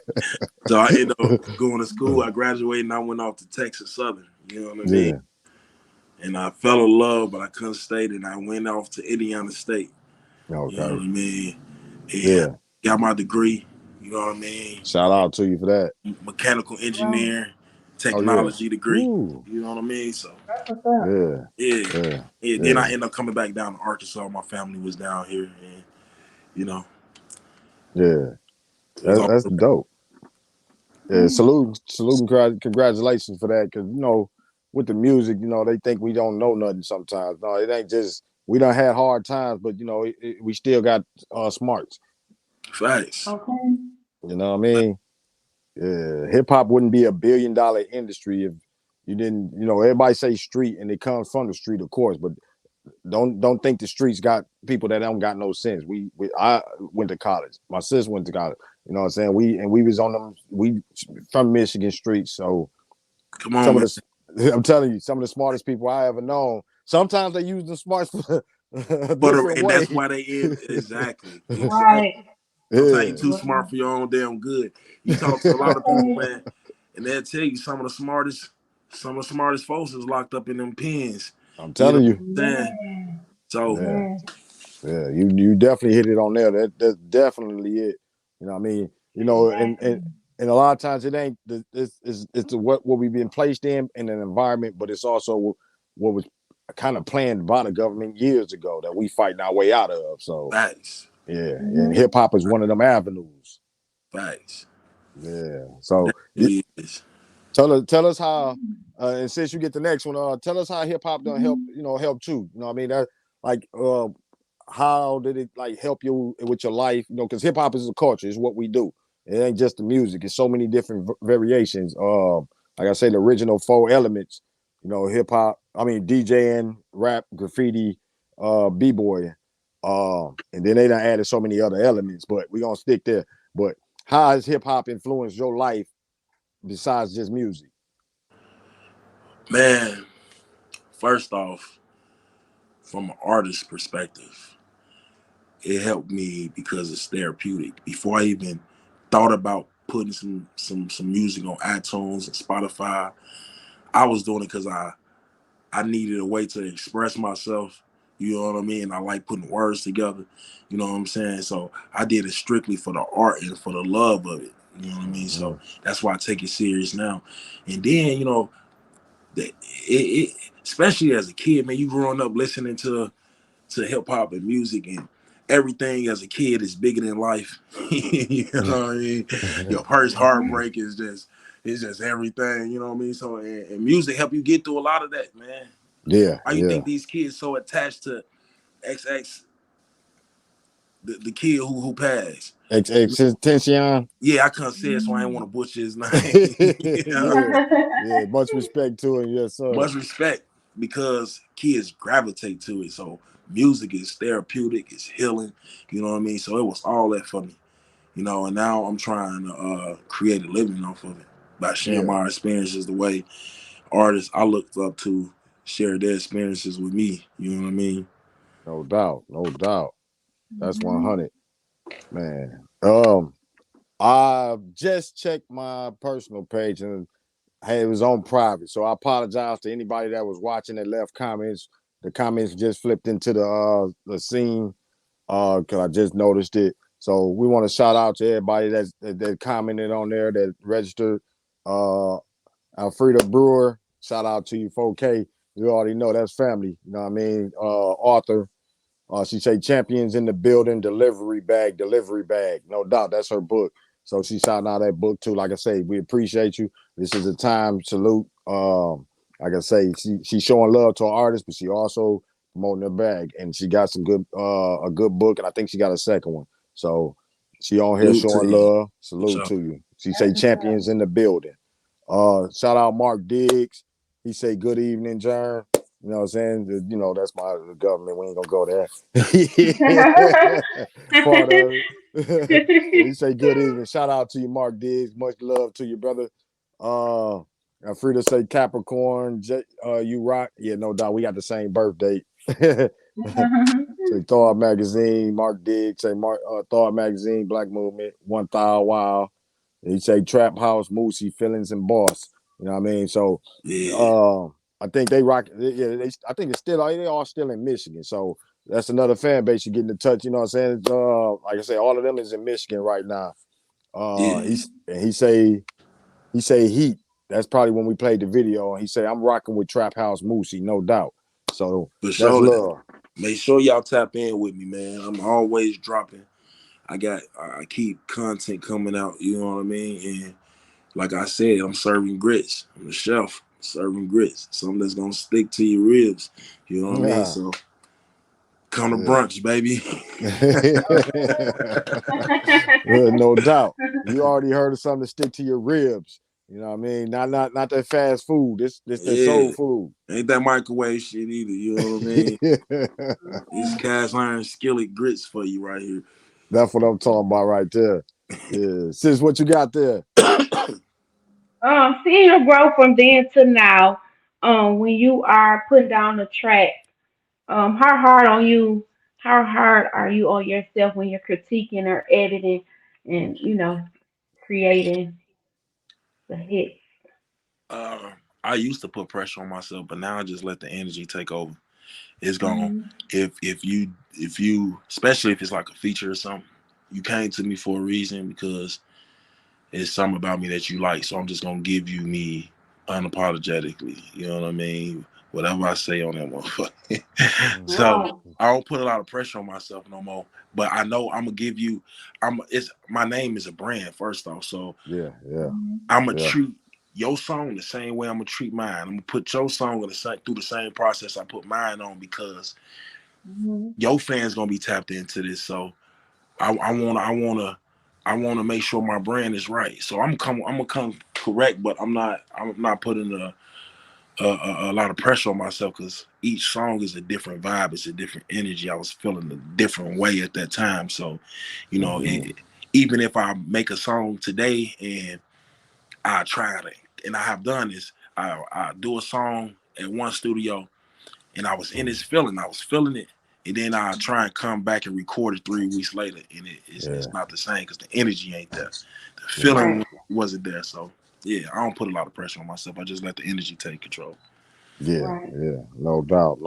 S5: So I ended up going to school. I graduated and I went off to Texas Southern. You know what I mean? And I fell in love, but I couldn't stay. And I went off to Indiana State.
S3: Okay.
S5: You know what I mean? And got my degree. You know what I mean?
S3: Shout out to you for that.
S5: Mechanical engineer, technology degree. Ooh. You know what I mean? So Then I ended up coming back down to Arkansas. My family was down here, and you know.
S3: Yeah, that's dope. Yeah, salute, congratulations for that. Because with the music, they think we don't know nothing sometimes. No, it ain't just we done had hard times, but we still got smarts.
S5: Facts.
S4: Okay.
S3: You know what I mean? Yeah, hip hop wouldn't be $1 billion industry if you didn't. Everybody say street, and it comes from the street, of course, but don't think the streets got people that don't got no sense. I went to college. My sis went to college. You know what I'm saying? We was on them. We from Michigan streets. So
S5: come on,
S3: I'm telling you, some of the smartest people I ever known. Sometimes they use the smarts for
S5: and that's why they end exactly.
S4: Right.
S5: Sometimes you're too smart for your own damn good. You talk to a lot of people, man, and they'll tell you some of the smartest folks is locked up in them pens.
S3: I'm telling you.
S5: So
S3: you definitely hit it on there. That's definitely it. You know what I mean? And a lot of times it ain't it's what we've been placed in an environment, but it's also what was kind of planned by the government years ago that we fighting our way out of. So
S5: facts.
S3: Yeah, and hip hop is one of them avenues.
S5: Facts.
S3: Yeah. So tell us how, and since you get the next one, tell us how hip hop done help too. You know what I mean? That how did it help you with your life? Because hip hop is a culture, it's what we do. It ain't just the music, it's so many different variations. Like I say, the original 4 elements, hip hop, DJing, rap, graffiti, b-boy. And then they done added so many other elements, but we're gonna stick there. But how has hip hop influenced your life besides just music?
S5: Man, first off, from an artist perspective, it helped me because it's therapeutic. Before I even thought about putting some music on iTunes and Spotify, I was doing it because I needed a way to express myself. You know what I mean? I like putting words together. You know what I'm saying? So I did it strictly for the art and for the love of it. You know what I mean? So that's why I take it serious now. And then, especially as a kid, man, you growing up listening to hip hop and music, and everything as a kid is bigger than life. You know what I mean? Your first heartbreak is just everything. You know what I mean? So and music help you get through a lot of that, man.
S3: Yeah.
S5: Why you think these kids so attached to XX, the kid who passed?
S3: XXXTentacion?
S5: Yeah, I couldn't say it, so I didn't want to butcher his name.
S3: Yeah, much respect to him, yes, sir.
S5: Much respect, because kids gravitate to it. So music is therapeutic, it's healing, you know what I mean? So it was all that for me, and now I'm trying to create a living off of it by sharing my experiences the way artists I looked up to share their experiences with me. You know what I mean?
S3: No doubt. That's 100, man. I just checked my personal page and it was on private, so I apologize to anybody that was watching that left comments. The comments just flipped into the scene because I just noticed it. So we want to shout out to everybody that commented on there, that registered. Alfreda Brewer, shout out to you, 4K. You already know that's family. You know what I mean? Arthur, she say champions in the building, delivery bag. No doubt, that's her book. So she shouting out that book too. Like I say, we appreciate you. This is a time salute. Like I say, she's showing love to an artist, but she also promoting her bag, and she got some good a good book, and I think she got a second one. So she on here showing love. Salute to you. She say champions in the building. Shout out Mark Diggs. He say good evening, Jern. You know what I'm saying? You know, that's my government. We ain't gonna go there. Part of it. He say good evening. Shout out to you, Mark Diggs. Much love to you, brother. I'm free to say Capricorn. You rock. Yeah, no doubt. We got the same birthday. Say Thawed Magazine, Mark Diggs. Say Thawed Magazine, Black Movement, One Thou Wow. He say TrappHouse Moosey, Feelings and Boss. You know what I mean? So, I think they rock. Yeah, I think they all still in Michigan. So that's another fan base you get in touch. You know what I'm saying? Like I say, all of them is in Michigan right now. He say Heat. That's probably when we played the video. And he say I'm rocking with TrappHouse Moosey, no doubt. So
S5: For
S3: that's
S5: sure.
S3: love.
S5: Make sure y'all tap in with me, man. I'm always dropping. I keep content coming out, you know what I mean? And like I said, I'm serving grits. I'm the chef serving grits. Something that's gonna stick to your ribs. You know what I mean? So come to brunch, baby.
S3: No doubt. You already heard of something to stick to your ribs. You know what I mean? Not that fast food. This the soul food.
S5: Ain't that microwave shit either. You know what I mean? These cast iron skillet grits for you right here.
S3: That's what I'm talking about right there. Yeah. Sis, what you got there?
S4: Seeing your growth from then to now, when you are putting down the track, how hard are you on yourself when you're critiquing or editing and, creating the hits?
S5: I used to put pressure on myself, but now I just let the energy take over. It's gone.
S4: Mm-hmm.
S5: If you especially if it's like a feature or something, you came to me for a reason because it's something about me that you like. So I'm just gonna give you me unapologetically. You know what I mean? Whatever I say on that motherfucker. So I don't put a lot of pressure on myself no more. But I know I'm gonna give you. My name is a brand first off. So I'm gonna treat your song the same way I'm gonna treat mine. I'm gonna put your song through the same process I put mine on because your fans gonna be tapped into this. So I wanna make sure my brand is right. So I'm gonna come correct, but I'm not putting a lot of pressure on myself because each song is a different vibe. It's a different energy. I was feeling a different way at that time. So, you know, even if I make a song today and I try it, and I have done this, I do a song at one studio and I was in this feeling. I was feeling it. And then I try and come back and record it 3 weeks later. And it's not the same because the energy ain't there. The feeling wasn't there. So, yeah, I don't put a lot of pressure on myself. I just let the energy take control.
S3: Yeah. No doubt.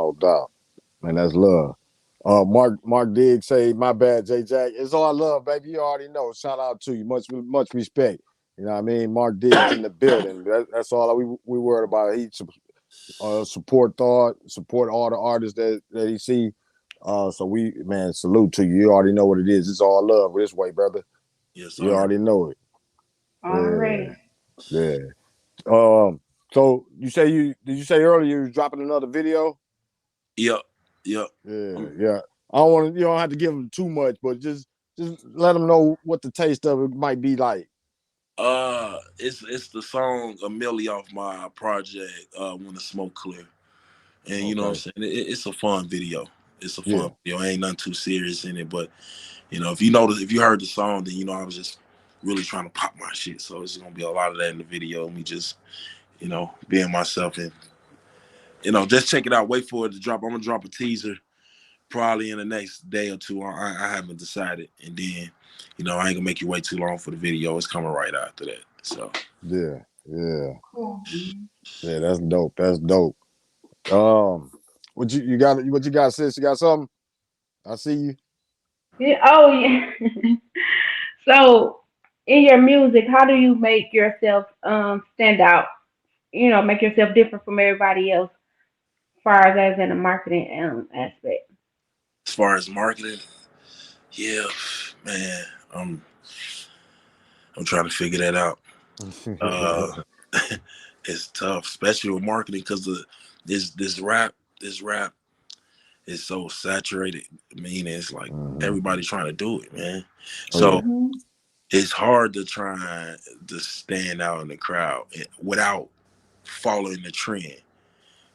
S3: Man, that's love. Mark Diggs say, my bad, J Jack. It's all love, baby. You already know. Shout out to you. Much respect. You know what I mean? Mark Diggs in the building. That's all we worried about. He support Thawed, support all the artists that he see. So salute to you. You already know what it is. It's all love this way, brother.
S5: Yes, sir.
S3: You already know it.
S4: Already.
S3: Yeah. So did you say earlier you was dropping another video?
S5: Yep.
S3: Yeah. I don't want to. You don't have to give them too much, but just let them know what the taste of it might be like.
S5: It's the song "A Milli" off my project "When the Smoke Clear," and you know what I'm saying. It's a fun video. It's a fun video. Ain't nothing too serious in it, but you know, if you heard the song, then you know I was just really trying to pop my shit. So it's gonna be a lot of that in the video. Me just, you know, being myself and you know, just check it out. Wait for it to drop. I'm gonna drop a teaser probably in the next day or two. I haven't decided, and then you know I ain't gonna make you wait too long for the video. It's coming right after that. So
S3: yeah,
S4: Cool.
S3: that's dope. What you got? What you got, sis? You got something? I see you.
S4: Yeah, oh yeah. So, in your music, how do you make yourself stand out? Make yourself different from everybody else, as far as in the marketing aspect.
S5: as far as marketing, yeah, man, I'm trying to figure that out. It's tough, especially with marketing, because this rap is so saturated. I mean, it's like everybody trying to do it, man. So it's hard to try to stand out in the crowd without following the trend.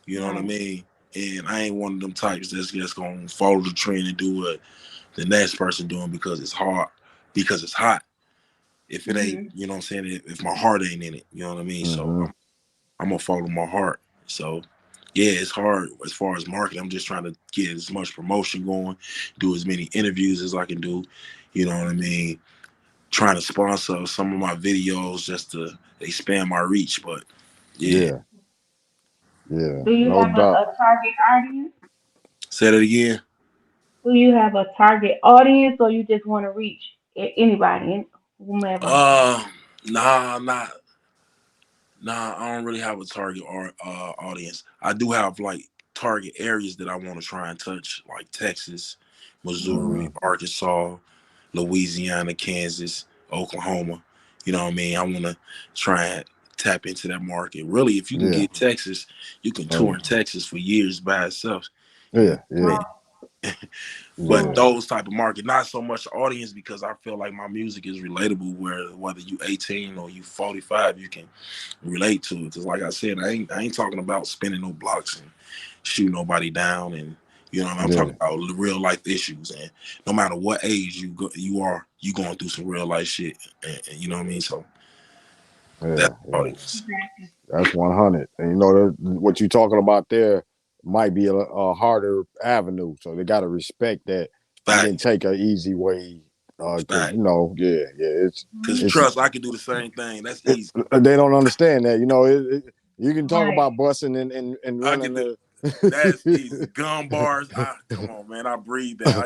S5: You know what I mean? And I ain't one of them types that's just gonna follow the trend and do what the next person doing because it's hard, because it's hot. If it ain't, you know what I'm saying? If my heart ain't in it, you know what I mean? So I'm gonna follow my heart. So yeah, it's hard as far as marketing. I'm just trying to get as much promotion going, do as many interviews as I can do. You know what I mean? Trying to sponsor some of my videos just to expand my reach. But yeah.
S4: Do you
S3: No
S4: have
S3: doubt.
S4: a target audience?
S5: Say that again.
S4: Do you have a target audience, or you just want to reach anybody, whomever?
S5: Uh, nah, not Nah, I don't really have a target audience. I do have like target areas that I want to try and touch, like Texas, Missouri, Arkansas, Louisiana, Kansas, Oklahoma. You know what I mean? I want to try and tap into that market. Really, if you can get Texas, you can tour in Texas for years by itself. You know what I mean? But those type of market, not so much audience, because I feel like my music is relatable. Where whether you 18 or you 45, you can relate to it. Because like I said, I ain't talking about spinning no blocks and shoot nobody down, and you know what I'm talking about real life issues. And no matter what age you going through some real life shit, and you know what I mean. So that's audience.
S3: That's 100. And you know what you're talking about there might be a harder avenue, so they got to respect that. You didn't take an easy way, because you know, it's
S5: because trust, I can do the same thing. That's easy.
S3: They don't understand that, you know. You can talk about busting and running the.
S5: That's easy. Gun bars. Come on, man. I breathe that.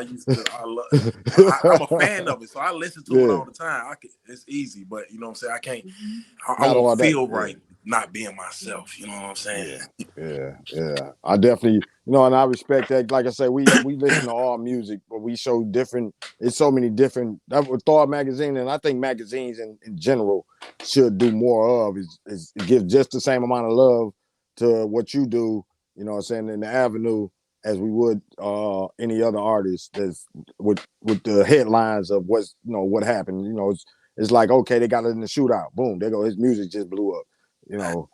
S5: I'm a fan of it, so I listen to it all the time. It's easy, but you know what I'm saying? I can't. I don't feel right not being myself. You know what I'm saying?
S3: Yeah. I definitely, you know, and I respect that. Like I said, we listen to all music, but we show different. It's so many different. That was Thawed magazine, and I think magazines in general should do more of is give just the same amount of love to what you do. You know what I'm saying, in the avenue, as we would any other artist that's with the headlines of what's, you know, what happened. You know, it's like, okay, they got it in the shootout. Boom, there go, his music just blew up. You know,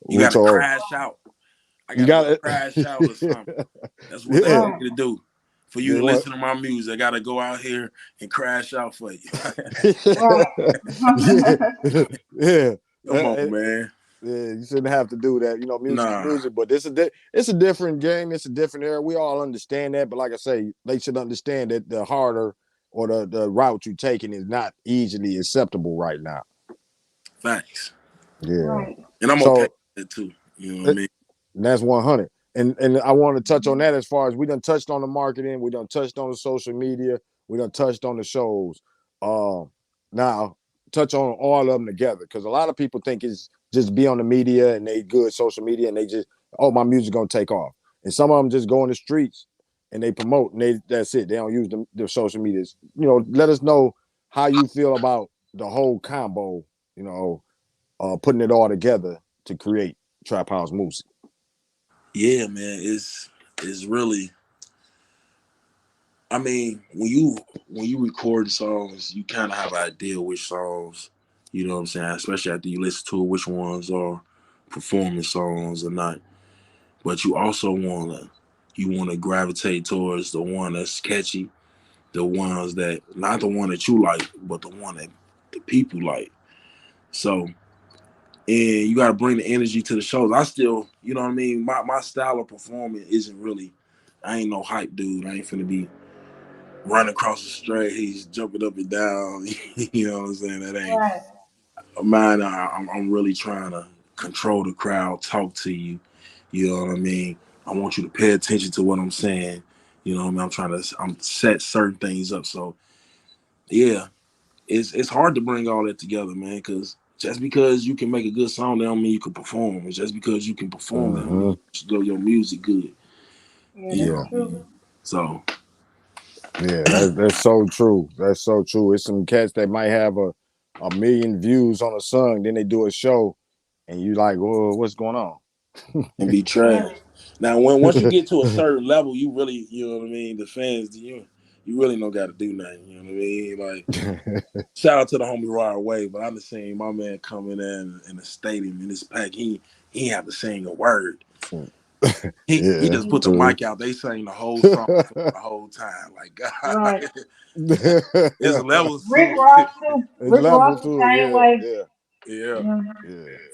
S5: you gotta crash out. I gotta crash out or something. That's what they want me to do. For you to listen to my music, I gotta go out here and crash out for you. Come on, man.
S3: Yeah, you shouldn't have to do that. You know, music is music, but it's a different game. It's a different era. We all understand that, but like I say, they should understand that the harder or the route you're taking is not easily acceptable right now.
S5: Thanks.
S3: Yeah,
S5: and I'm okay with it too. You know what I mean?
S3: And that's 100. And I want to touch on that as far as we done touched on the marketing, we done touched on the social media, we done touched on the shows. Now touch on all of them together, because a lot of people think it's just be on the media and they good social media and they just, oh, my music gonna take off. And some of them just go in the streets and they promote and that's it. They don't use the social medias. You know, let us know how you feel about the whole combo, you know, putting it all together to create TrappHouse Moosey.
S5: Yeah, man, it's really. I mean, when you record songs, you kind of have an idea which songs, you know what I'm saying, especially after you listen to it, which ones are performance songs or not. But you also wanna gravitate towards the one that's catchy, the ones that not the one that you like, but the one that the people like. So, and you got to bring the energy to the shows. I still, you know what I mean? My style of performing isn't really, I ain't no hype dude. I ain't finna be running across the street. He's jumping up and down. You know what I'm saying? That ain't mine. I'm really trying to control the crowd, talk to you. You know what I mean? I want you to pay attention to what I'm saying. You know what I mean? I'm set certain things up. So yeah, it's hard to bring all that together, man, because just because you can make a good song, that don't mean you can perform. And just because you can perform, that don't mean your music good.
S4: Yeah, that's true.
S5: So
S3: yeah, that's so true. That's so true. It's some cats that might have a million views on a song, then they do a show, and you like, whoa, what's going on?
S5: And be trash. Now, once you get to a certain level, you really, you know what I mean. The fans, you you really don't got to do nothing. You know what I mean? Like, shout out to the homie Rod Wave, but I just seen my man coming in the stadium in this pack. He ain't have to sing a word. He just put the mic out. They sang the whole song for the whole time. Like, God,
S4: Right.
S5: it's levels to
S4: Rick
S5: it.
S4: Ross too.
S3: It's
S4: Rick Ross
S3: levels
S4: the
S3: to
S4: same
S3: it.
S4: way.
S3: Yeah.
S4: Yeah.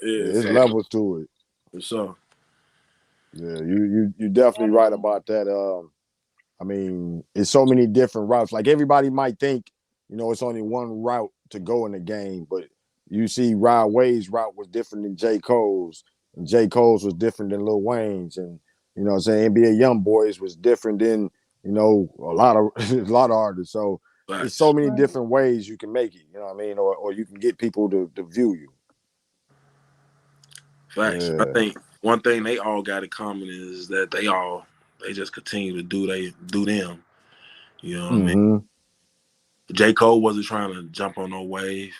S3: It's
S5: So,
S3: levels to it.
S5: for sure.
S3: Yeah, you definitely right about that. I mean, it's so many different routes. Like everybody might think, it's only one route to go in the game, but you see Rod Wave's route was different than J. Cole's, and J. Cole's was different than Lil Wayne's, and what I'm saying, NBA YoungBoys was different than, a lot of a lot of artists. So it's so many different ways you can make it, you know what I mean, or you can get people to view you.
S5: Facts.
S3: Yeah.
S5: I think one thing they all got in common is that they just continue to do them. You know what I mean? J. Cole wasn't trying to jump on no wave.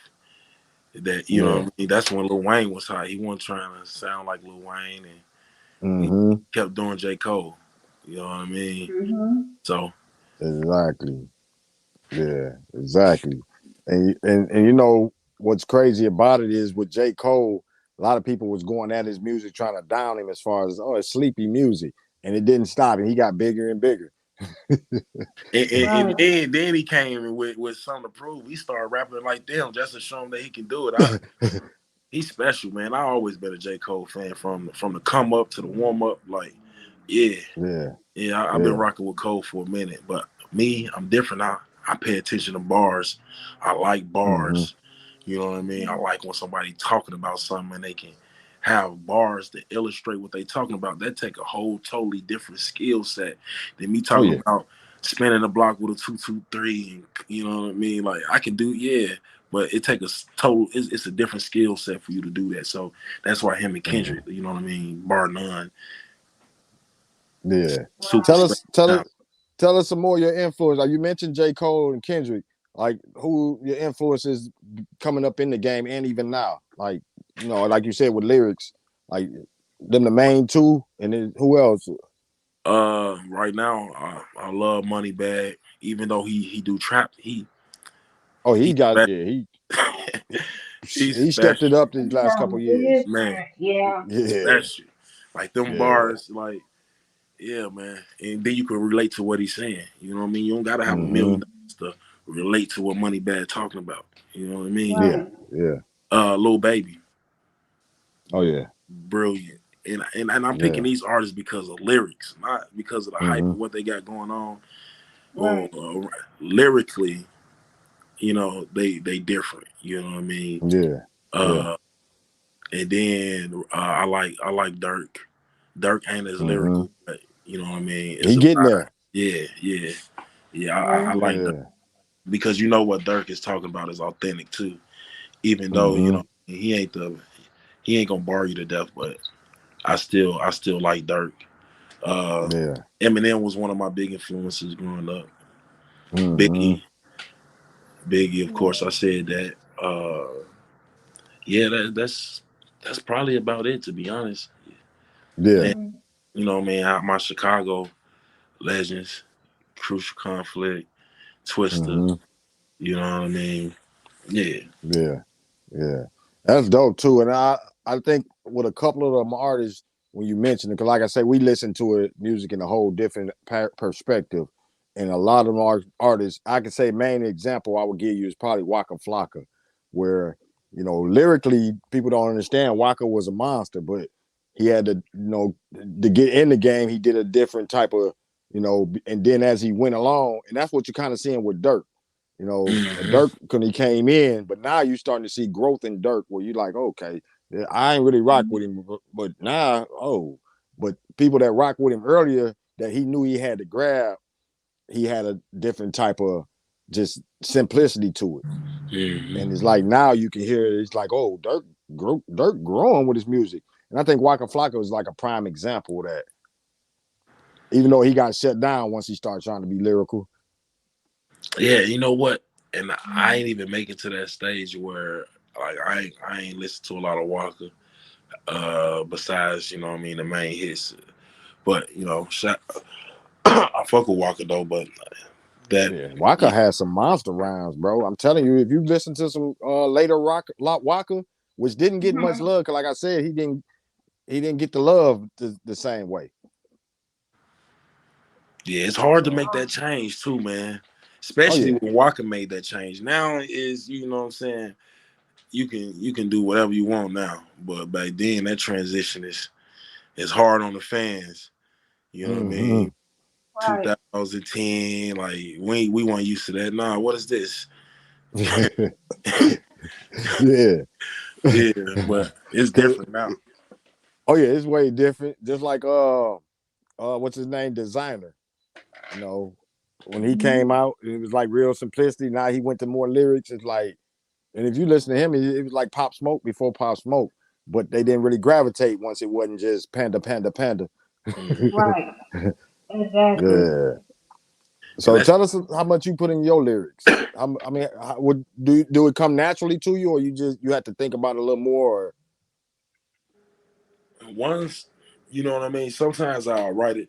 S5: That you know what I mean? That's when Lil Wayne was hot. He wasn't trying to sound like Lil Wayne, and he kept doing J. Cole. You know what I mean? So
S3: Exactly. Yeah, exactly. And what's crazy about it is with J. Cole, a lot of people was going at his music trying to down him as far as it's sleepy music, and it didn't stop, and he got bigger and bigger.
S5: and then he came with something to prove. He started rapping like them just to show him that he can do it. He's special, man. I always been a J. Cole fan from the come up to the warm up. Like, I've been rocking with Cole for a minute, but me, I'm different. I pay attention to bars. I like bars. You know what I mean? I like when somebody talking about something and they can have bars that illustrate what they talking about. That take a whole totally different skill set than me talking about spinning the block with a 2-2-3. And, you know what I mean? Like I can do, but it take a total. It's a different skill set for you to do that. So that's why him and Kendrick, you know what I mean, bar none.
S3: Yeah. Tell us some more of your influence. Like you mentioned J. Cole and Kendrick. Like who your influences coming up in the game and even now. Like, like you said with lyrics, like them the main two, and then who else?
S5: Right now, I love Moneybag. Even though he do trap, he
S3: stepped it up these last couple years.
S5: Man, special. Like them bars, like. Yeah, man. And then you can relate to what he's saying. You know what I mean? You don't gotta have $1 million to relate to what Moneybag talking about. You know what I mean?
S3: Yeah.
S5: Lil Baby.
S3: Oh yeah.
S5: Brilliant. And I'm picking these artists because of lyrics, not because of the hype of what they got going on. Or lyrically, they different. You know what I mean?
S3: Yeah.
S5: And then I like Dirk. Dirk ain't as lyrical, but you know what I mean?
S3: He getting there.
S5: Yeah. I like Dirk because you know what Dirk is talking about is authentic too. Even though he ain't gonna bar you to death, but I still like Dirk. Eminem was one of my big influences growing up. Biggie, of course, I said that. That's probably about it, to be honest.
S3: Yeah.
S5: And, my Chicago legends, Crucial Conflict, Twister. You know what I mean? Yeah.
S3: That's dope too. And I think with a couple of them artists, when you mentioned it, because like I say, we listen to it music in a whole different perspective. And a lot of them artists, I can say main example I would give you is probably Waka Flocka, where lyrically people don't understand Waka was a monster, but he had to to get in the game, he did a different type of and then as he went along, and that's what you're kind of seeing with Dirk. Dirk when he came in, but now you're starting to see growth in Dirk where you're like, okay, I ain't really rock with him, but now, but people that rock with him earlier that he knew he had to grab, he had a different type of just simplicity to it. And it's like now you can hear it, it's like, oh, Dirk growing with his music. And I think Waka Flocka is like a prime example of that. Even though he got shut down once he started trying to be lyrical.
S5: Yeah, you know what? And I ain't even make it to that stage where like I ain't listen to a lot of Walker. Besides, the main hits. But I fuck with Walker though, but That
S3: Yeah, Waka has some monster rounds, bro. I'm telling you, if you listen to some later Waka, which didn't get much love, because like I said, he didn't get the love the same way.
S5: yeah, it's hard to make that change too, man.
S3: Oh
S5: Especially
S3: yeah,
S5: when Walker made that change. Now is, you know what I'm saying, you can do whatever you want now. But back then that transition is hard on the fans. You know what I mean?
S4: Right.
S5: 2010, like we weren't used to that. Nah, what is this?
S3: yeah.
S5: Yeah, but it's different now.
S3: Oh yeah, it's way different. Just like what's his name, Designer. You know, when he came out, it was like real simplicity. Now he went to more lyrics. It's like, and if you listen to him, it was like Pop Smoke before Pop Smoke, but they didn't really gravitate once it wasn't just panda, panda, panda.
S4: Right. Exactly.
S3: Yeah.
S5: And
S3: So
S5: that's
S3: tell us how much you put in your lyrics. I mean, would do it come naturally to you, or you have to think about it a little more? Or...
S5: once, you know what I mean? Sometimes I'll write it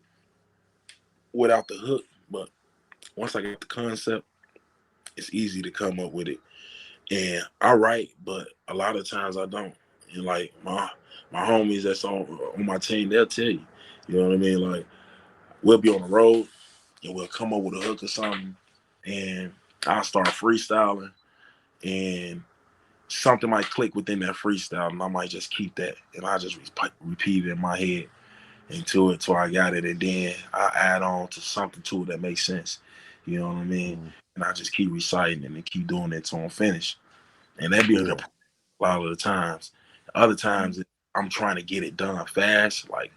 S5: without the hook, but once I get the concept, it's easy to come up with it. And I write, but a lot of times I don't. And like my homies that's on my team, they'll tell you. You know what I mean? Like we'll be on the road and we'll come up with a hook or something, and I'll start freestyling, and something might click within that freestyle, and I might just keep that, and I just repeat it in my head until I got it, and then I add on to something to it that makes sense. You know what I mean? And I just keep reciting it and keep doing it until I'm finished. And that be a lot of the times. Other times I'm trying to get it done fast. Like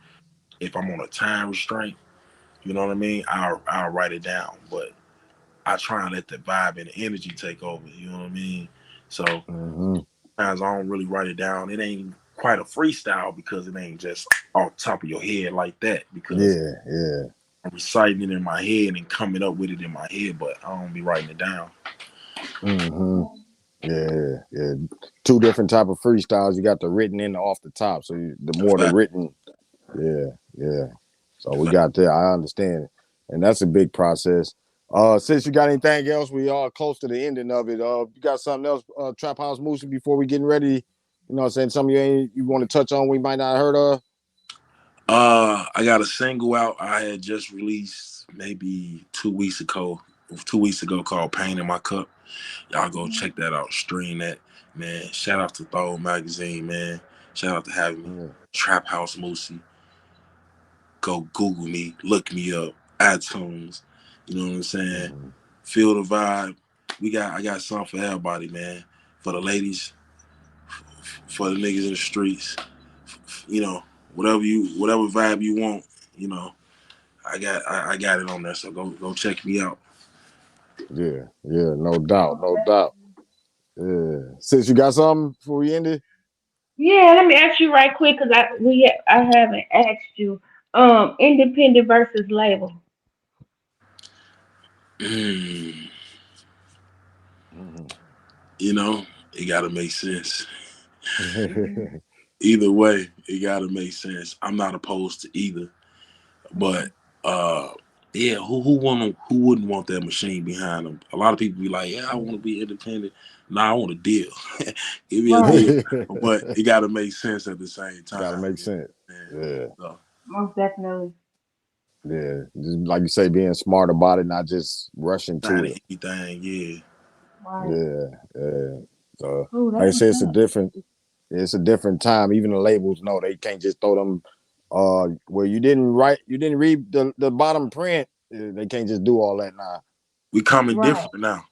S5: if I'm on a time restraint, you know what I mean? I'll write it down, but I try and let the vibe and the energy take over. You know what I mean? So sometimes I don't really write it down. It ain't quite a freestyle because it ain't just off top of your head like that. Because I'm reciting it in my head and coming up with it in my head, but I don't be writing it down.
S3: Yeah. Two different type of freestyles. You got the written and the off the top. So the more the written, yeah. So we got that. I understand it, and that's a big process. Since you got anything else, we are close to the ending of it. You got something else, Trap House Moosey, before we getting ready? You know what I'm saying? Something you want to touch on we might not have heard of?
S5: I got a single out I had just released maybe 2 weeks ago called Pain in My Cup. Y'all go check that out, stream that, man. Shout out to Thawed magazine, man. Shout out to having me. Trap House Moosey. Go Google me, look me up, iTunes. You know what I'm saying? Feel the vibe. I got something for everybody, man. For the ladies, for the niggas in the streets. You know, whatever vibe you want, you know, I got it on there. So go check me out.
S3: Yeah, no doubt. Yeah. Since you got something before we end it?
S4: Yeah, let me ask you right quick because I haven't asked you. Independent versus label.
S5: You know, it gotta make sense. Either way, it gotta make sense. I'm not opposed to either. But yeah, who wouldn't want that machine behind them? A lot of people be like, yeah, I want to be independent. Nah, I want a deal. Give me a deal. But it gotta make sense at the same time.
S3: Gotta make sense. Yeah.
S5: So,
S4: Most definitely.
S3: Yeah. Just like you say, being smart about it, not just rushing to it.
S5: anything, yeah.
S4: Right.
S3: Yeah. So
S4: Ooh,
S3: like I
S4: that's
S3: said,
S4: what's up.
S3: it's a different time. Even the labels know they can't just throw them where you didn't read the bottom print. They can't just do all that now.
S5: We coming
S4: Right.
S5: different now.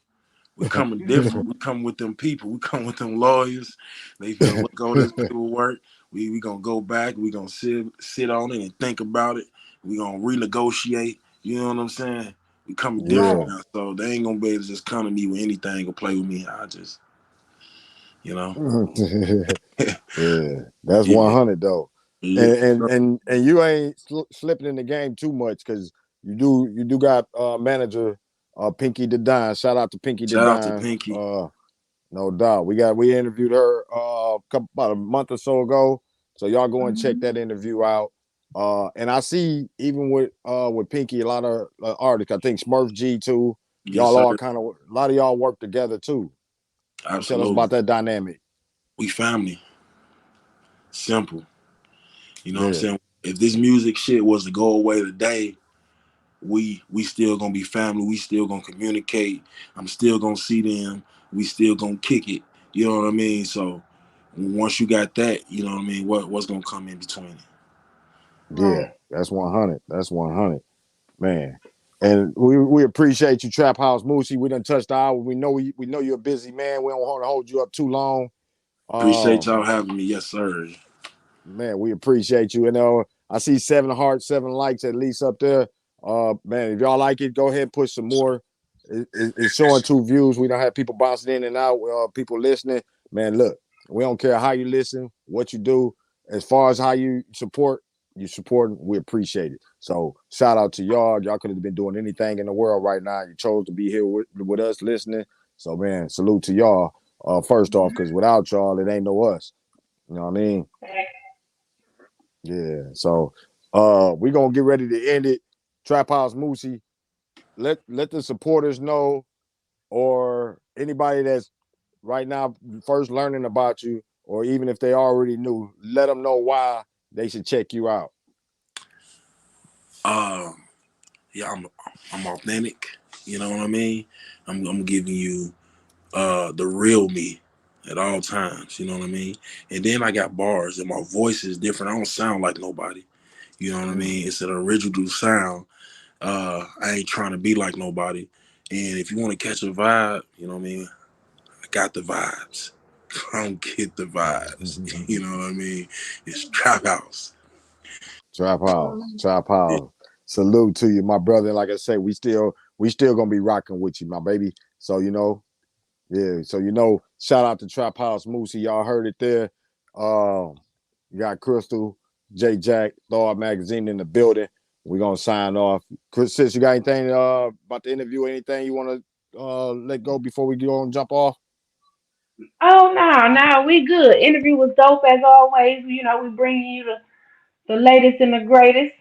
S5: We coming different. We come with them people. We come with them lawyers. They finna look over this paperwork. We gonna go back. We gonna sit on it and think about it. We gonna renegotiate. You know what I'm saying? We coming different now. So they ain't gonna be able to just come to me with anything or play with me. I just, you know.
S3: Yeah, that's 100 though. And you ain't slipping in the game too much because you do got manager Pinky the Don. Shout out to Pinky the Don.
S5: Shout out to Pinky.
S3: No doubt. We interviewed her about a month or so ago. So y'all go and check that interview out. And I see even with Pinky, a lot of artists. I think Smurf G too.
S5: Yes,
S3: Y'all
S5: sir.
S3: all kind of a lot of y'all work together too. Tell us
S5: Absolutely.
S3: about that dynamic.
S5: We family. Simple. You know what I'm
S3: Yeah,
S5: saying? If this music shit was to go away today, we still gonna be family. We still gonna communicate. I'm still gonna see them. We still gonna kick it. You know what I mean? So once you got that, you know what I mean. What's gonna come in between it?
S3: yeah,
S4: Right.
S3: that's 100. That's 100, man. And we appreciate you, Trap House Moosey. We done touched the hour. We know you're a busy man. We don't want to hold you up too long.
S5: Appreciate y'all having me. Yes, sir.
S3: Man, we appreciate you. And I see 7 hearts, 7 likes at least up there. Man, if y'all like it, go ahead and push some more. It's showing 2 views. We don't have people bouncing in and out. People listening. Man, look, we don't care how you listen, what you do. As far as how you support, we appreciate it. So shout out to y'all. Y'all could have been doing anything in the world right now. You chose to be here with us listening. So man, salute to y'all. First off, because without y'all, it ain't no us. You know what I mean? Yeah. So we're gonna get ready to end it. Trap House Moosey, let the supporters know, or anybody that's right now first learning about you, or even if they already knew, let them know why they should check you out.
S5: Yeah, I'm authentic. You know what I mean? I'm giving you the real me at all times. You know what I mean? And then I got bars, and my voice is different. I don't sound like nobody. You know what I mean? It's an original sound. I ain't trying to be like nobody. And if you want to catch a vibe, you know what I mean? I got the vibes. Come get the vibes. You know what I mean? It's Trap House.
S3: Trap House, Trap House. Salute to you, my brother. Like I say, we still gonna be rocking with you, my baby. So yeah. So shout out to Trap House Moosey. Y'all heard it there. You got Crystal, J Jack, Thawed Magazine in the building. We're gonna sign off. Chris, sis, you got anything about the interview? Anything you want to let go before we go and jump off?
S4: Oh no, we good. Interview was dope as always. We bringing you the latest and the greatest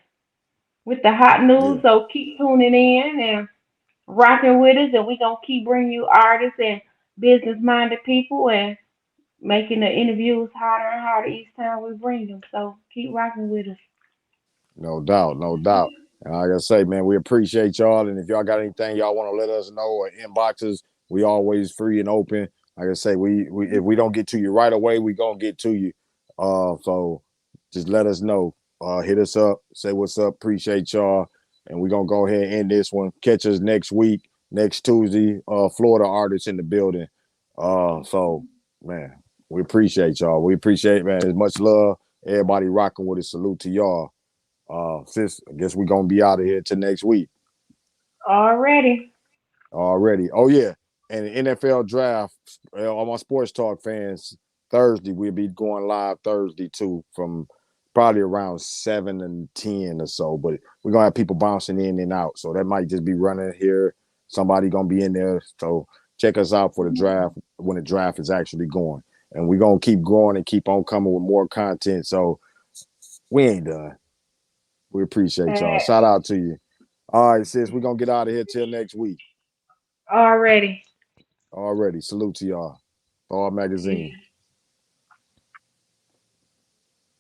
S4: with the hot news.
S3: Yeah,
S4: So keep tuning in and rocking with us, and we gonna keep bringing you artists and business minded people and making the interviews harder and harder each time we bring them. So keep rocking with us.
S3: no doubt, no doubt. And like I say, man, we appreciate y'all. And if y'all got anything y'all want to let us know or inboxes, we always free and open. Like I say, we if we don't get to you right away, we gonna get to you. So just let us know. Hit us up, say what's up. Appreciate y'all. And we're gonna go ahead and end this one. Catch us next week, next Tuesday. Florida artists in the building. So man, we appreciate y'all. We appreciate, man, as much love. Everybody rocking with us. Salute to y'all. Sis, I guess we're gonna be out of here till next week
S4: Already.
S3: already. Oh yeah, and the NFL draft. All my sports talk fans, Thursday we'll be going live Thursday too, from probably around 7 and 10 or so. But we're gonna have people bouncing in and out, so that might just be running here. Somebody gonna be in there, so check us out for the draft when the draft is actually going, and we're gonna keep growing and keep on coming with more content. So we ain't done. We appreciate y'all. Shout out to you. All right, sis, we're gonna get out of here till next week.
S4: Already.
S3: Already. Salute to y'all. All magazine.